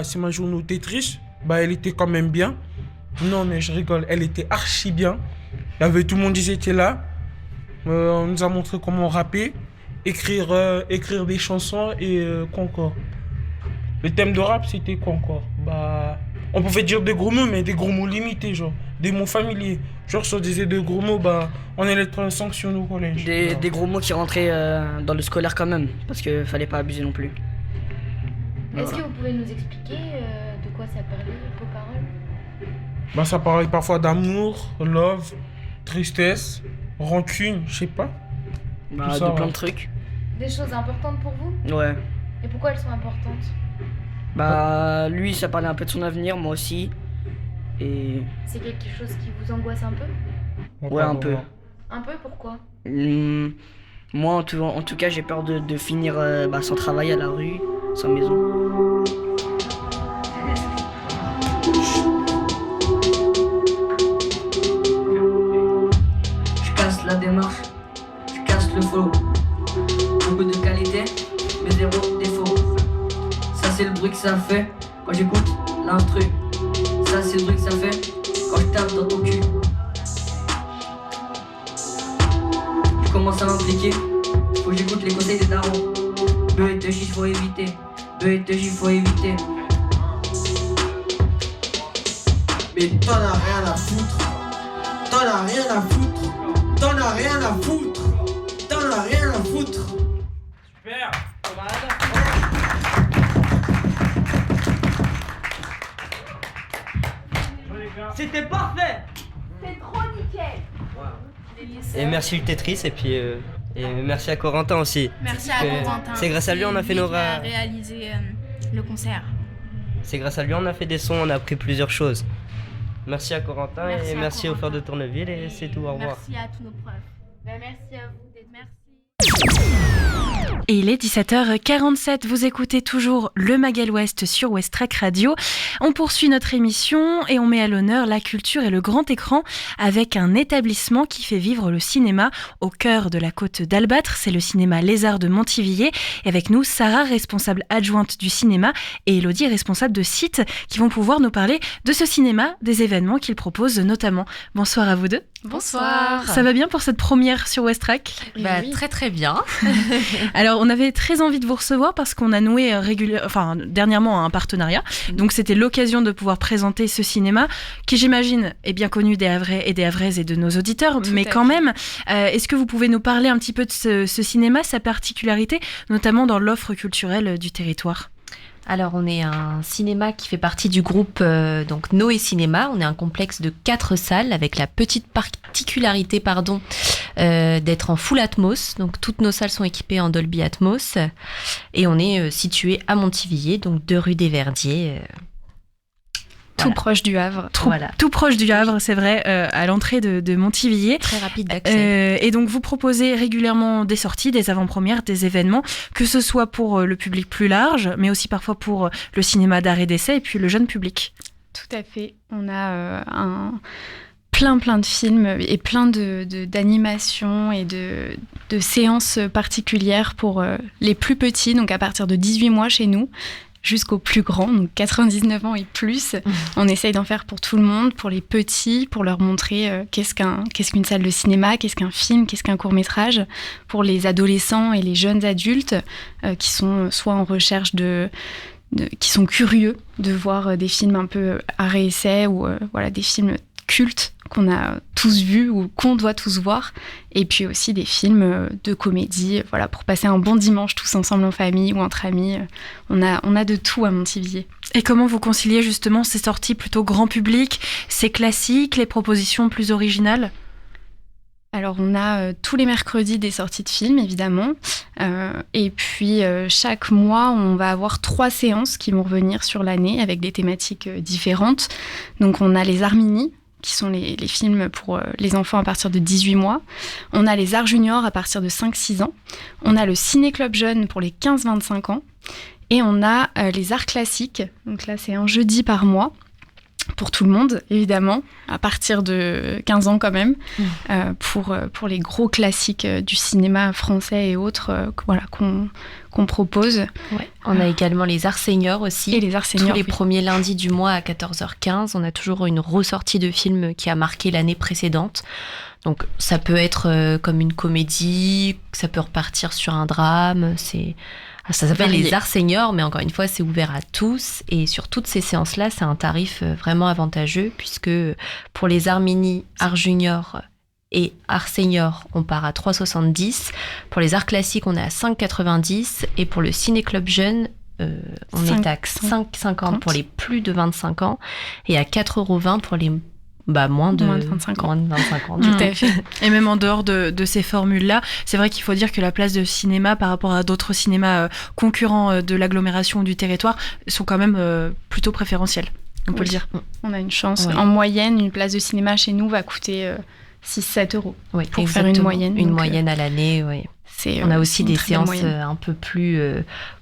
J: C'est ma journée au Tetris. Elle était quand même bien. Non mais je rigole, elle était archi bien. Il y avait tout le monde, ils étaient là. On nous a montré comment rapper, écrire des chansons et quoi encore. Le thème de rap, c'était quoi encore? On pouvait dire des gros mots, mais des gros mots limités, genre. Des mots familiers. Genre, si on disait des gros mots, on allait être sanctionné au collège.
P: Des gros mots qui rentraient dans le scolaire quand même, parce qu'il fallait pas abuser non plus.
M: Est-ce que vous pouvez nous expliquer de quoi ça parlait, vos paroles?
J: Ça parlait parfois d'amour, love, tristesse, rancune, je sais pas.
P: De plein de trucs.
M: Des choses importantes pour vous?
P: Ouais.
M: Et pourquoi elles sont importantes?
P: Lui, ça parlait un peu de son avenir, moi aussi. Et...
M: c'est quelque chose qui vous angoisse un peu?
P: Ouais, un peu.
M: Un peu, pourquoi?
P: Moi, en tout cas, j'ai peur de finir sans travail à la rue, sans maison. La démarche, je casse le flow. Beaucoup de qualité, mais zéro défaut. Ça c'est le bruit que ça fait quand j'écoute l'instru. Ça c'est le bruit que ça fait quand je tape dans ton cul. Je commence à m'impliquer, faut que j'écoute les conseils des darons. Beu et Teuchi, faut éviter. Beu et Teuchi, faut éviter.
Q: mais t'en as rien à foutre. T'en as rien à foutre. T'en as rien à foutre. T'en as rien à foutre.
J: Super.
P: C'était parfait.
K: C'est trop nickel.
L: Et merci le Tetris et puis et merci à Corentin aussi.
M: Merci
L: Parce
M: à
L: que
M: Corentin.
L: C'est grâce à lui on a fait nos
M: Qui a réalisé le concert.
L: C'est grâce à lui on a fait des sons, on a appris plusieurs choses. Merci à Corentin
M: Merci
L: et
M: à
L: merci au
M: Corentin.
L: Phare de Tourneville et c'est tout, au revoir.
M: Merci à tous nos profs.
K: Merci à vous d'être merci.
B: Et il est 17h47, vous écoutez toujours le Magal Ouest sur West Track Radio. On poursuit notre émission et on met à l'honneur la culture et le grand écran avec un établissement qui fait vivre le cinéma au cœur de la côte d'Albâtre. C'est le cinéma Lézard de Montivilliers. Et avec nous, Sarah, responsable adjointe du cinéma, et Elodie, responsable de site, qui vont pouvoir nous parler de ce cinéma, des événements qu'il propose notamment. Bonsoir à vous deux.
R: Bonsoir.
B: Ça va bien pour cette première sur West Track ?
R: Très très bien.
B: Alors, on avait très envie de vous recevoir parce qu'on a noué dernièrement un partenariat. Donc, c'était l'occasion de pouvoir présenter ce cinéma qui, j'imagine, est bien connu des Havrais et des Havraises et de nos auditeurs. Mais quand même, est-ce que vous pouvez nous parler un petit peu de ce cinéma, sa particularité, notamment dans l'offre culturelle du territoire ?
R: Alors, on est un cinéma qui fait partie du groupe donc Noé Cinéma. On est un complexe de 4 salles avec la petite particularité d'être en full Atmos. Donc, toutes nos salles sont équipées en Dolby Atmos. Et on est situé à Montivilliers, donc 2 rue des Verdiers.
S: Tout proche du Havre.
B: Tout proche du Havre, c'est vrai, à l'entrée de Montivilliers.
R: Très rapide d'accès.
B: Et donc, vous proposez régulièrement des sorties, des avant-premières, des événements, que ce soit pour le public plus large, mais aussi parfois pour le cinéma d'art et d'essai, et puis le jeune public.
S: Tout à fait. On a plein de films et plein d'animations et de séances particulières pour les plus petits, donc à partir de 18 mois chez nous, jusqu'aux plus grands, donc 99 ans et plus. On essaye d'en faire pour tout le monde, pour les petits, pour leur montrer qu'est-ce qu'une salle de cinéma, qu'est-ce qu'un film, qu'est-ce qu'un court-métrage, pour les adolescents et les jeunes adultes qui sont soit en recherche qui sont curieux de voir des films un peu à réessai ou des films cultes qu'on a tous vus ou qu'on doit tous voir, et puis aussi des films de comédie, pour passer un bon dimanche tous ensemble en famille ou entre amis. On a de tout à Montivilliers.
B: Et comment vous conciliez justement ces sorties plutôt grand public, ces classiques, les propositions plus originales ?
S: Alors, on a tous les mercredis des sorties de films, évidemment. Et puis, chaque mois, on va avoir 3 séances qui vont revenir sur l'année avec des thématiques différentes. Donc, on a les Arts Mini, qui sont les films pour les enfants à partir de 18 mois. On a les Arts Juniors à partir de 5-6 ans. On a le Ciné-Club Jeune pour les 15-25 ans. Et on a les Arts Classiques. Donc là, c'est un jeudi par mois. Pour tout le monde, évidemment, à partir de 15 ans quand même, pour les gros classiques du cinéma français et autres qu'on propose.
R: Ouais. On a également les Arts Seniors aussi.
S: Et les Arts Seniors,
R: tous les premiers lundis du mois à 14h15, on a toujours une ressortie de film qui a marqué l'année précédente. Donc ça peut être comme une comédie, ça peut repartir sur un drame, ça s'appelle les Arts Seniors, mais encore une fois, c'est ouvert à tous. Et sur toutes ces séances-là, c'est un tarif vraiment avantageux, puisque pour les Arts Mini, Arts Juniors et Arts Seniors, on part à 3,70. Pour les Arts Classiques, on est à 5,90. Et pour le Ciné-Club Jeune, on est à 5,50 pour les plus de 25 ans et à 4,20 € pour les moins de 25 ans.
B: Tout à fait. Et même en dehors de ces formules-là, c'est vrai qu'il faut dire que la place de cinéma par rapport à d'autres cinémas concurrents de l'agglomération ou du territoire sont quand même plutôt préférentielles, on peut le dire.
S: On a une chance.
B: Ouais.
S: En moyenne, une place de cinéma chez nous va coûter 6-7 €
R: Oui,
S: pour
R: exactement.
S: faire une moyenne.
R: Une moyenne à l'année, oui. On a aussi des séances un peu plus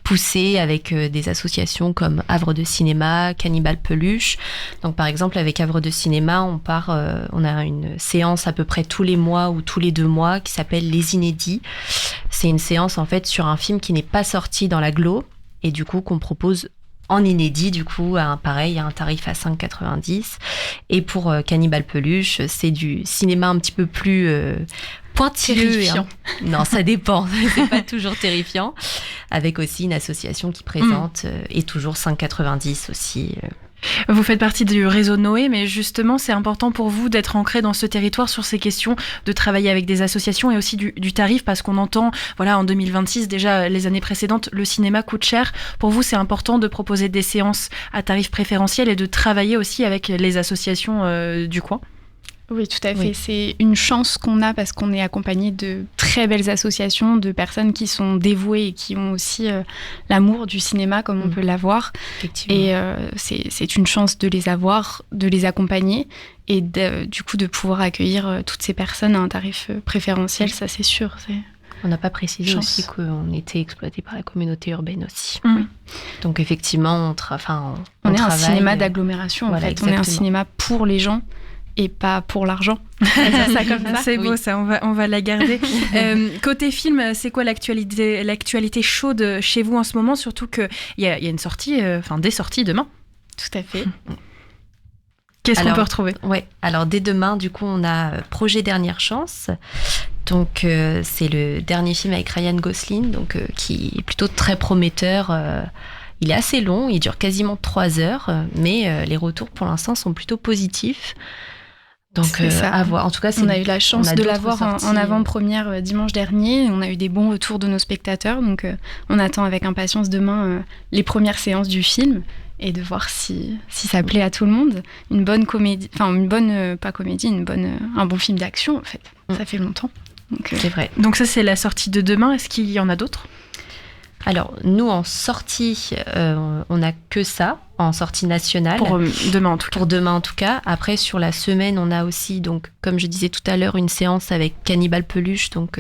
R: poussées avec des associations comme Havre de Cinéma, Cannibale Peluche. Donc par exemple avec Havre de Cinéma, on a une séance à peu près tous les mois ou tous les 2 mois qui s'appelle Les Inédits. C'est une séance en fait sur un film qui n'est pas sorti dans l'agglo et du coup qu'on propose en inédit, du coup, pareil, à un tarif à 5,90. Et pour Cannibale Peluche, c'est du cinéma un petit peu plus pointilleux.
S: Terrifiant.
R: Non, ça dépend. C'est pas toujours terrifiant. Avec aussi une association qui présente et toujours 5,90 aussi.
B: Vous faites partie du réseau Noé, mais justement, c'est important pour vous d'être ancré dans ce territoire sur ces questions, de travailler avec des associations et aussi du tarif, parce qu'on entend, voilà, en 2026, déjà les années précédentes, le cinéma coûte cher. Pour vous, c'est important de proposer des séances à tarif préférentiel et de travailler aussi avec les associations du coin.
S: Oui, tout à fait. Oui. C'est une chance qu'on a parce qu'on est accompagné de très belles associations, de personnes qui sont dévouées et qui ont aussi l'amour du cinéma comme on peut l'avoir. Et c'est une chance de les avoir, de les accompagner et du coup de pouvoir accueillir toutes ces personnes à un tarif préférentiel, ça c'est sûr.
R: On n'a pas précisé aussi qu'on était exploité par la communauté urbaine aussi.
S: Oui.
R: Donc effectivement, on
S: est
R: travaille,
S: un cinéma d'agglomération en fait.
R: Exactement.
S: On est un cinéma pour les gens. Et pas pour l'argent. Ça comme ça.
B: C'est beau, ça, on va la garder. Côté film, c'est quoi l'actualité chaude chez vous en ce moment? Surtout qu'il y a une sortie, des sorties demain.
S: Tout à fait.
B: Qu'est-ce qu'on peut retrouver?
R: Alors dès demain, du coup, on a Projet Dernière Chance. Donc c'est le dernier film avec Ryan Gosling, donc, qui est plutôt très prometteur. Il est assez long, il dure quasiment 3 heures, mais les retours pour l'instant sont plutôt positifs. Donc, à voir. En tout cas,
S: on a eu la chance de l'avoir en avant-première dimanche dernier. On a eu des bons retours de nos spectateurs. Donc, on attend avec impatience demain les premières séances du film et de voir si ça plaît à tout le monde. Une bonne comédie, un bon film d'action, en fait. Ça fait longtemps.
R: C'est vrai.
B: Donc, ça, c'est la sortie de demain. Est-ce qu'il y en a d'autres?
R: Alors, nous, en sortie, on n'a que ça, en sortie nationale.
B: Pour demain, en tout cas.
R: Pour demain, en tout cas. Après, sur la semaine, on a aussi, donc, comme je disais tout à l'heure, une séance avec Cannibal Peluche, donc,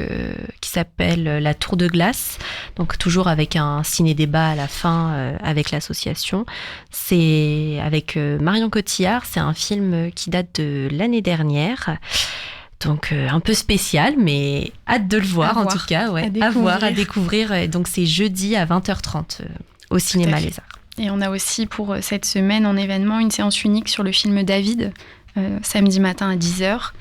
R: qui s'appelle La Tour de Glace. Donc, toujours avec un ciné-débat à la fin avec l'association. C'est avec Marion Cotillard. C'est un film qui date de l'année dernière. Donc un peu spécial, mais hâte de le voir en tout cas, à découvrir. Et donc c'est jeudi à 20h30 au Cinéma Les Arts.
S: Et on a aussi pour cette semaine en événement une séance unique sur le film David, samedi matin à 10h.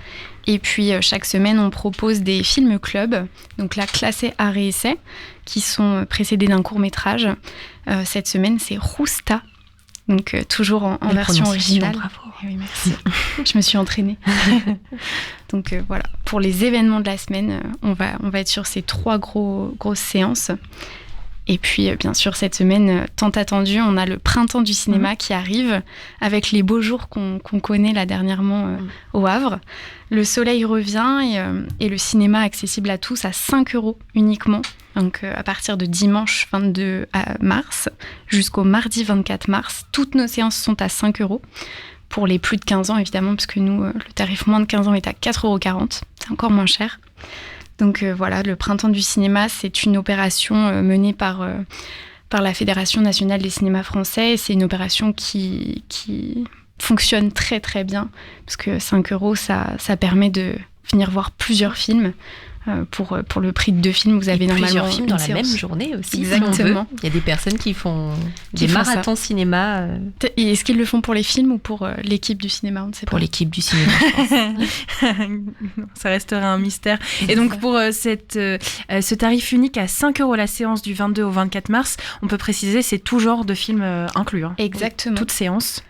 S: Et puis chaque semaine on propose des films clubs, donc là classés art et essai, qui sont précédés d'un court-métrage. Cette semaine c'est Rousta. Donc toujours en version originale.
R: Bravo.
S: Oui, merci. Je me suis entraînée. Donc voilà, pour les événements de la semaine, on va être sur ces 3 grosses séances. Et puis bien sûr cette semaine tant attendue, on a le printemps du cinéma qui arrive avec les beaux jours qu'on connaît là dernièrement au Havre. Le soleil revient et le cinéma accessible à tous à 5 € uniquement. Donc à partir de dimanche 22 mars jusqu'au mardi 24 mars, toutes nos séances sont à 5 €. Pour les plus de 15 ans évidemment, parce que nous, le tarif moins de 15 ans est à 4,40 €. C'est encore moins cher. Donc voilà, le printemps du cinéma, c'est une opération menée par la Fédération nationale des cinémas français. Et c'est une opération qui fonctionne très très bien, parce que 5 €, ça permet de venir voir plusieurs films. Pour le prix de 2 films, vous avez normalement
R: plusieurs films dans la
S: séance.
R: même journée aussi.
S: Exactement.
R: Il y a des personnes qui font des marathons cinéma.
S: Et est-ce qu'ils le font pour les films ou pour l'équipe du cinéma? On ne sait pas.
R: Pour l'équipe du cinéma, je pense.
B: Ça restera un mystère. Et donc pour ce tarif unique à 5 € la séance du 22 au 24 mars, on peut préciser, c'est tout genre de films inclus. Hein.
S: Exactement.
B: Toute séance.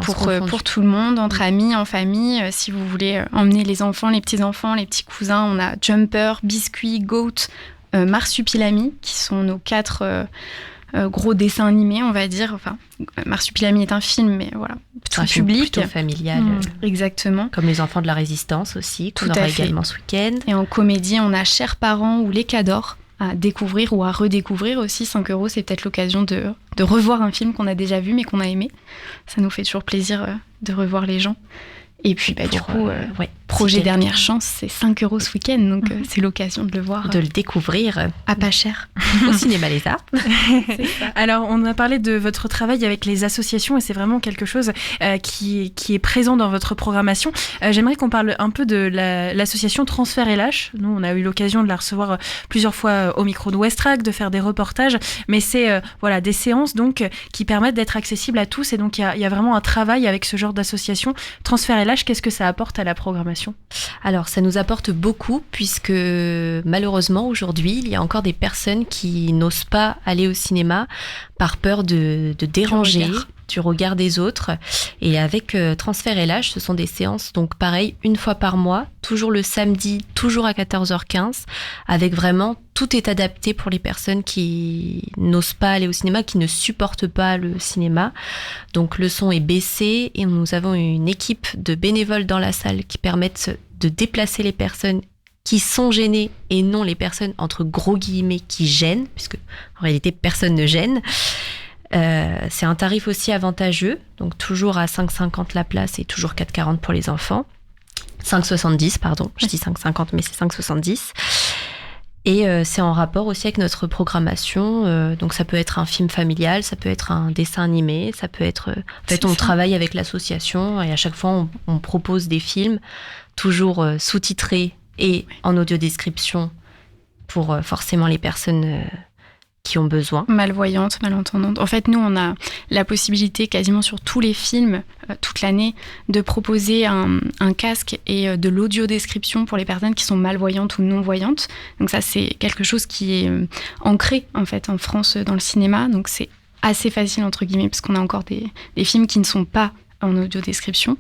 S: Pour tout le monde, entre amis, en famille. Si vous voulez emmener les enfants, les petits-enfants, les petits cousins, on a Jumper, Biscuit, Goat, Marsupilami, qui sont nos 4 gros dessins animés, on va dire. Enfin, Marsupilami est un film, mais voilà,
R: tout public, plutôt familial.
S: Exactement.
R: Comme Les Enfants de la Résistance aussi, qu'on aura également ce week-end.
S: Et en comédie, on a Chers parents ou Les Cadors à découvrir ou à redécouvrir aussi. 5 €, c'est peut-être l'occasion de revoir un film qu'on a déjà vu mais qu'on a aimé. Ça nous fait toujours plaisir de revoir les gens. Et puis, du coup, Projet Dernière Chance, c'est 5 € ce week-end, donc c'est l'occasion de le voir.
R: De le découvrir.
S: À pas cher.
R: Au Cinéma Les Arts.
B: Alors, on a parlé de votre travail avec les associations et c'est vraiment quelque chose qui est présent dans votre programmation. J'aimerais qu'on parle un peu de l'association Transfert et Lâche. Nous, on a eu l'occasion de la recevoir plusieurs fois au micro de Westrack, de faire des reportages, mais c'est des séances donc, qui permettent d'être accessibles à tous et donc il y a vraiment un travail avec ce genre d'association. Transfert et Lâche, qu'est-ce que ça apporte à la programmation ?
R: Alors, ça nous apporte beaucoup puisque malheureusement, aujourd'hui, il y a encore des personnes qui n'osent pas aller au cinéma par peur de déranger, du regard des autres. Et avec Transfert et Lâche, ce sont des séances, donc pareil, une fois par mois, toujours le samedi, toujours à 14h15, avec vraiment, tout est adapté pour les personnes qui n'osent pas aller au cinéma, qui ne supportent pas le cinéma. Donc le son est baissé et nous avons une équipe de bénévoles dans la salle qui permettent de déplacer les personnes qui sont gênées et non les personnes, entre gros guillemets, qui gênent, puisque en réalité, personne ne gêne. C'est un tarif aussi avantageux, donc toujours à 5,50 la place et toujours 4,40 pour les enfants. 5,70, pardon, je dis 5,50 mais c'est 5,70. Et c'est en rapport aussi avec notre programmation, donc ça peut être un film familial, ça peut être un dessin animé, ça peut être... En fait, on travaille avec l'association et à chaque fois, on propose des films, toujours sous-titrés et en audiodescription pour forcément les personnes... qui ont besoin.
S: Malvoyantes, malentendantes. En fait, nous, on a la possibilité quasiment sur tous les films, toute l'année, de proposer un casque et de l'audiodescription pour les personnes qui sont malvoyantes ou non-voyantes. Donc ça, c'est quelque chose qui est ancré, en fait, en France dans le cinéma. Donc c'est assez facile, entre guillemets, parce qu'on a encore des films qui ne sont pas en audiodescription.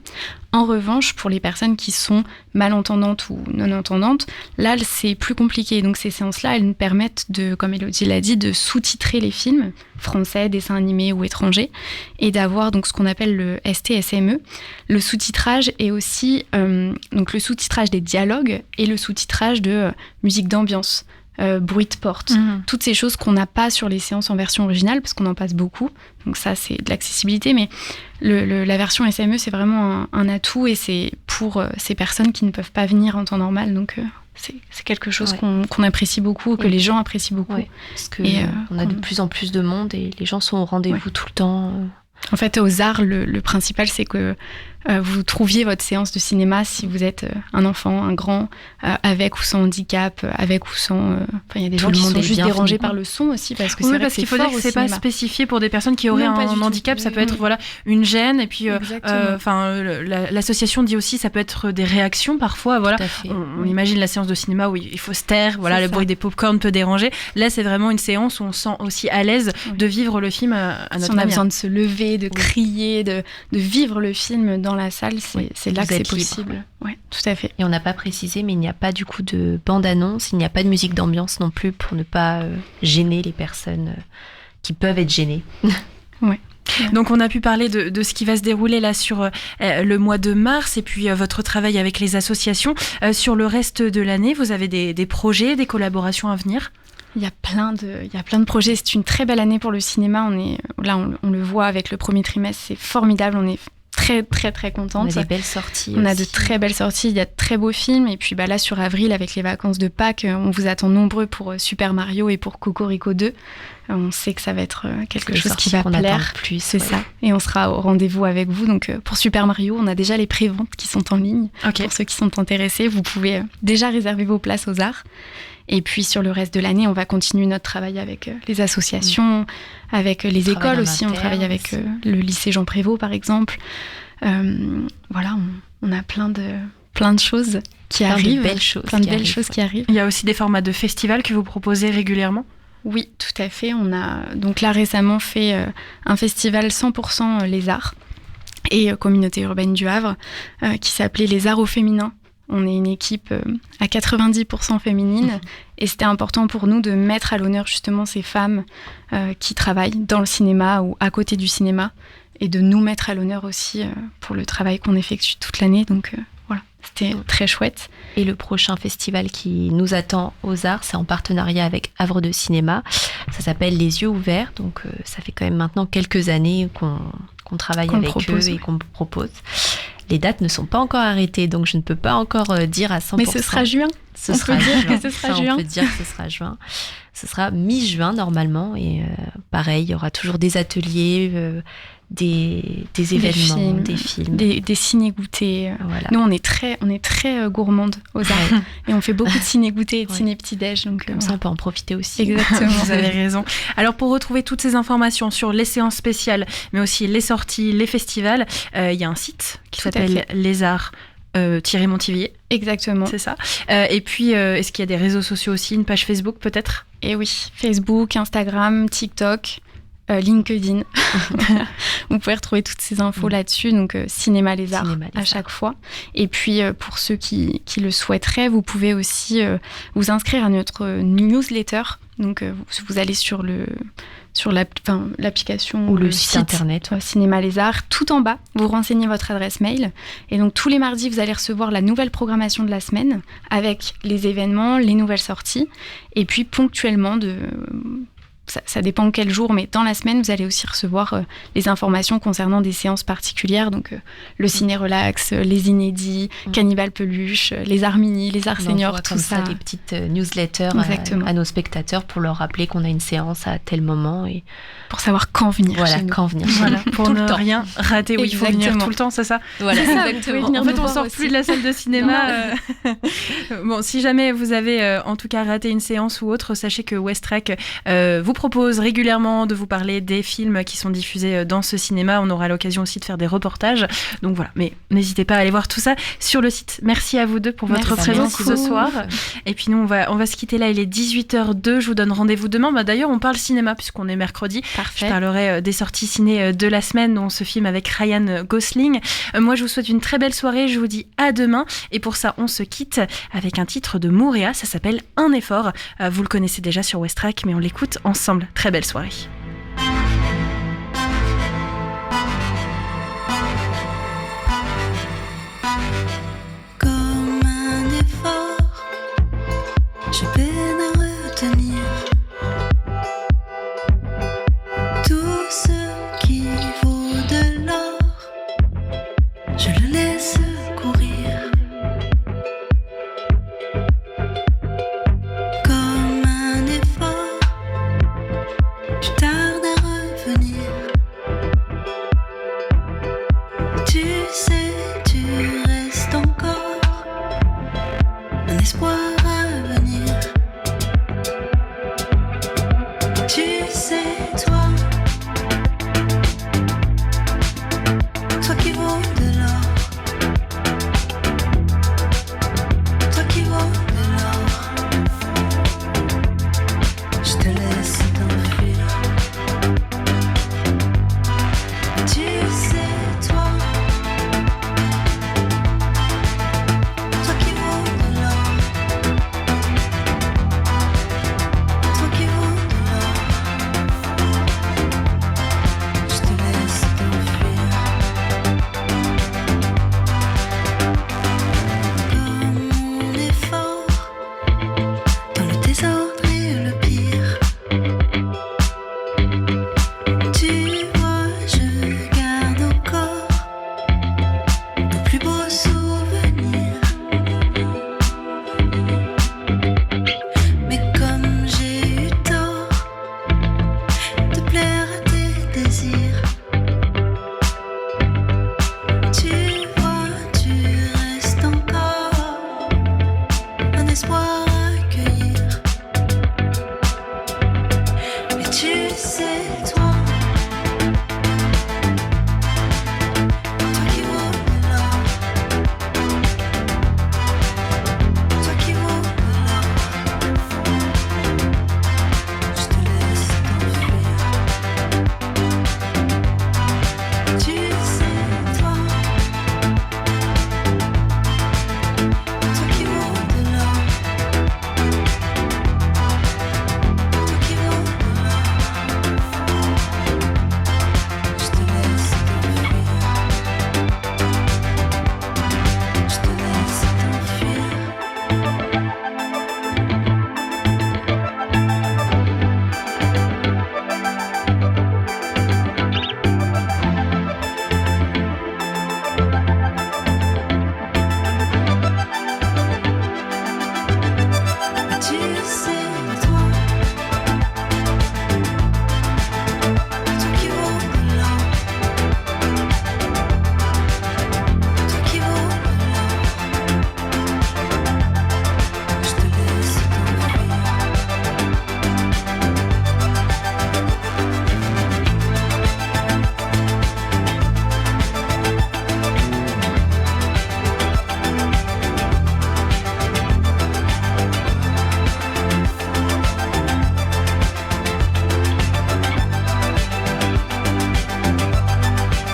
S: En revanche, pour les personnes qui sont malentendantes ou non-entendantes, là, c'est plus compliqué. Donc, ces séances-là, elles nous permettent de, comme Élodie l'a dit, de sous-titrer les films français, dessins animés ou étrangers, et d'avoir donc ce qu'on appelle le STSME. Le sous-titrage est aussi donc le sous-titrage des dialogues et le sous-titrage de musique d'ambiance. Bruit de porte, toutes ces choses qu'on n'a pas sur les séances en version originale parce qu'on en passe beaucoup, donc ça c'est de l'accessibilité, mais la version SME c'est vraiment un atout et c'est pour ces personnes qui ne peuvent pas venir en temps normal, donc c'est quelque chose qu'on apprécie beaucoup, que les gens apprécient beaucoup.
R: Parce que on a de plus en plus de monde et les gens sont au rendez-vous tout le temps.
S: En fait, aux arts, le principal, c'est que vous trouviez votre séance de cinéma si vous êtes un enfant, un grand, avec ou sans handicap, avec ou sans... il y a des gens qui sont juste dérangés par le son aussi, parce que c'est vrai
B: parce qu'il faut dire que c'est pas spécifié pour des personnes qui auraient un handicap. Ça peut être une gêne, et puis l'association dit aussi ça peut être des réactions parfois. Voilà, on imagine la séance de cinéma où il faut se taire, voilà, le bruit des pop-corn peut déranger. Là, c'est vraiment une séance où on se sent aussi à l'aise de vivre le film à notre manière.
S: Si on a besoin de se lever, de crier, de vivre le film dans la salle, c'est là que c'est possible. Oui, tout à fait.
R: Et on n'a pas précisé, mais il n'y a pas du coup de bande-annonce, il n'y a pas de musique d'ambiance non plus pour ne pas gêner les personnes qui peuvent être gênées.
B: Oui. Donc on a pu parler de ce qui va se dérouler là sur le mois de mars et puis votre travail avec les associations. Sur le reste de l'année, vous avez des projets, des collaborations à venir ?
S: Il y a plein de projets. C'est une très belle année pour le cinéma. On le voit avec le premier trimestre, c'est formidable. On est très très très contente.
R: On a des belles sorties.
S: On a de très belles sorties. Il y a de très beaux films. Et puis là sur avril, avec les vacances de Pâques, on vous attend nombreux pour Super Mario et pour Cocorico 2. On sait que ça va être quelque chose qui va plaire.
R: Plus,
S: c'est ça. Et on sera au rendez-vous avec vous. Donc pour Super Mario, on a déjà les préventes qui sont en ligne. Pour ceux qui sont intéressés, vous pouvez déjà réserver vos places aux arts. Et puis sur le reste de l'année, on va continuer notre travail avec les associations, avec les écoles aussi. On travaille avec le lycée Jean Prévost par exemple. Voilà, on a plein de choses qui arrivent. Plein de belles choses qui arrivent.
B: Il y a aussi des formats de festivals que vous proposez régulièrement ?
S: Oui, tout à fait. On a donc là récemment fait un festival 100% les arts et communauté urbaine du Havre qui s'appelait les arts au féminin. On est une équipe à 90% féminine et c'était important pour nous de mettre à l'honneur justement ces femmes qui travaillent dans le cinéma ou à côté du cinéma et de nous mettre à l'honneur aussi pour le travail qu'on effectue toute l'année. Donc voilà, c'était très chouette.
R: Et le prochain festival qui nous attend aux Arts, c'est en partenariat avec Havre de Cinéma. Ça s'appelle Les Yeux Ouverts. Donc ça fait quand même maintenant quelques années qu'on travaille avec eux et qu'on propose. Les dates ne sont pas encore arrêtées, donc je ne peux pas encore dire à 100%.
S: Mais ce sera juin.
R: On peut dire que ce sera juin. Ce sera mi-juin normalement. Et pareil, il y aura toujours des ateliers, des événements, des films.
S: Des ciné-goûtés. Voilà. Nous, on est très gourmandes aux arts. Et on fait beaucoup de ciné-goûtés et de ciné-petit-déj. Donc,
R: comme ça, on peut en profiter aussi.
S: Exactement.
B: Vous avez raison. Alors, pour retrouver toutes ces informations sur les séances spéciales, mais aussi les sorties, les festivals, il y a un site qui s'appelle Les Arts Montivilliers.
S: Exactement.
B: C'est ça. Et puis, est-ce qu'il y a des réseaux sociaux aussi, une page Facebook peut-être ?
S: Et oui, Facebook, Instagram, TikTok. LinkedIn. Vous pouvez retrouver toutes ces infos là-dessus, donc Cinéma Les Arts à chaque fois. Et puis pour ceux qui le souhaiteraient, vous pouvez aussi vous inscrire à notre newsletter. Donc vous allez sur l'application
R: ou le site internet
S: Cinéma Les Arts, tout en bas, vous renseignez votre adresse mail. Et donc tous les mardis, vous allez recevoir la nouvelle programmation de la semaine avec les événements, les nouvelles sorties. Et puis ponctuellement, ça dépend quel jour, mais dans la semaine, vous allez aussi recevoir les informations concernant des séances particulières, donc le ciné-relax, les inédits, Cannibale Peluche, les arts mini, les arts seniors, tout
R: comme
S: ça.
R: Des petites newsletters à nos spectateurs pour leur rappeler qu'on a une séance à tel moment et
S: pour savoir quand venir.
R: Voilà,
S: chez nous.
R: quand venir.
B: Voilà, pour
R: tout
B: ne
R: le temps.
B: rien rater. Oui, il faut venir tout le temps, c'est ça.
R: Voilà,
S: exactement.
B: En fait, on sort plus de la salle de cinéma. Bon, si jamais vous avez en tout cas raté une séance ou autre, sachez que Westrack vous propose régulièrement de vous parler des films qui sont diffusés dans ce cinéma. On aura l'occasion aussi de faire des reportages. Donc voilà, mais n'hésitez pas à aller voir tout ça sur le site. Merci à vous deux pour votre présence ce soir. Et puis nous, on va se quitter là. Il est 18h02. Je vous donne rendez-vous demain. D'ailleurs, on parle cinéma puisqu'on est mercredi.
S: Parfait.
B: Je parlerai des sorties ciné de la semaine, dont ce film avec Ryan Gosling. Moi, je vous souhaite une très belle soirée. Je vous dis à demain. Et pour ça, on se quitte avec un titre de Mourea. Ça s'appelle Un effort. Vous le connaissez déjà sur Westrack, mais on l'écoute ensemble. Très belle soirée.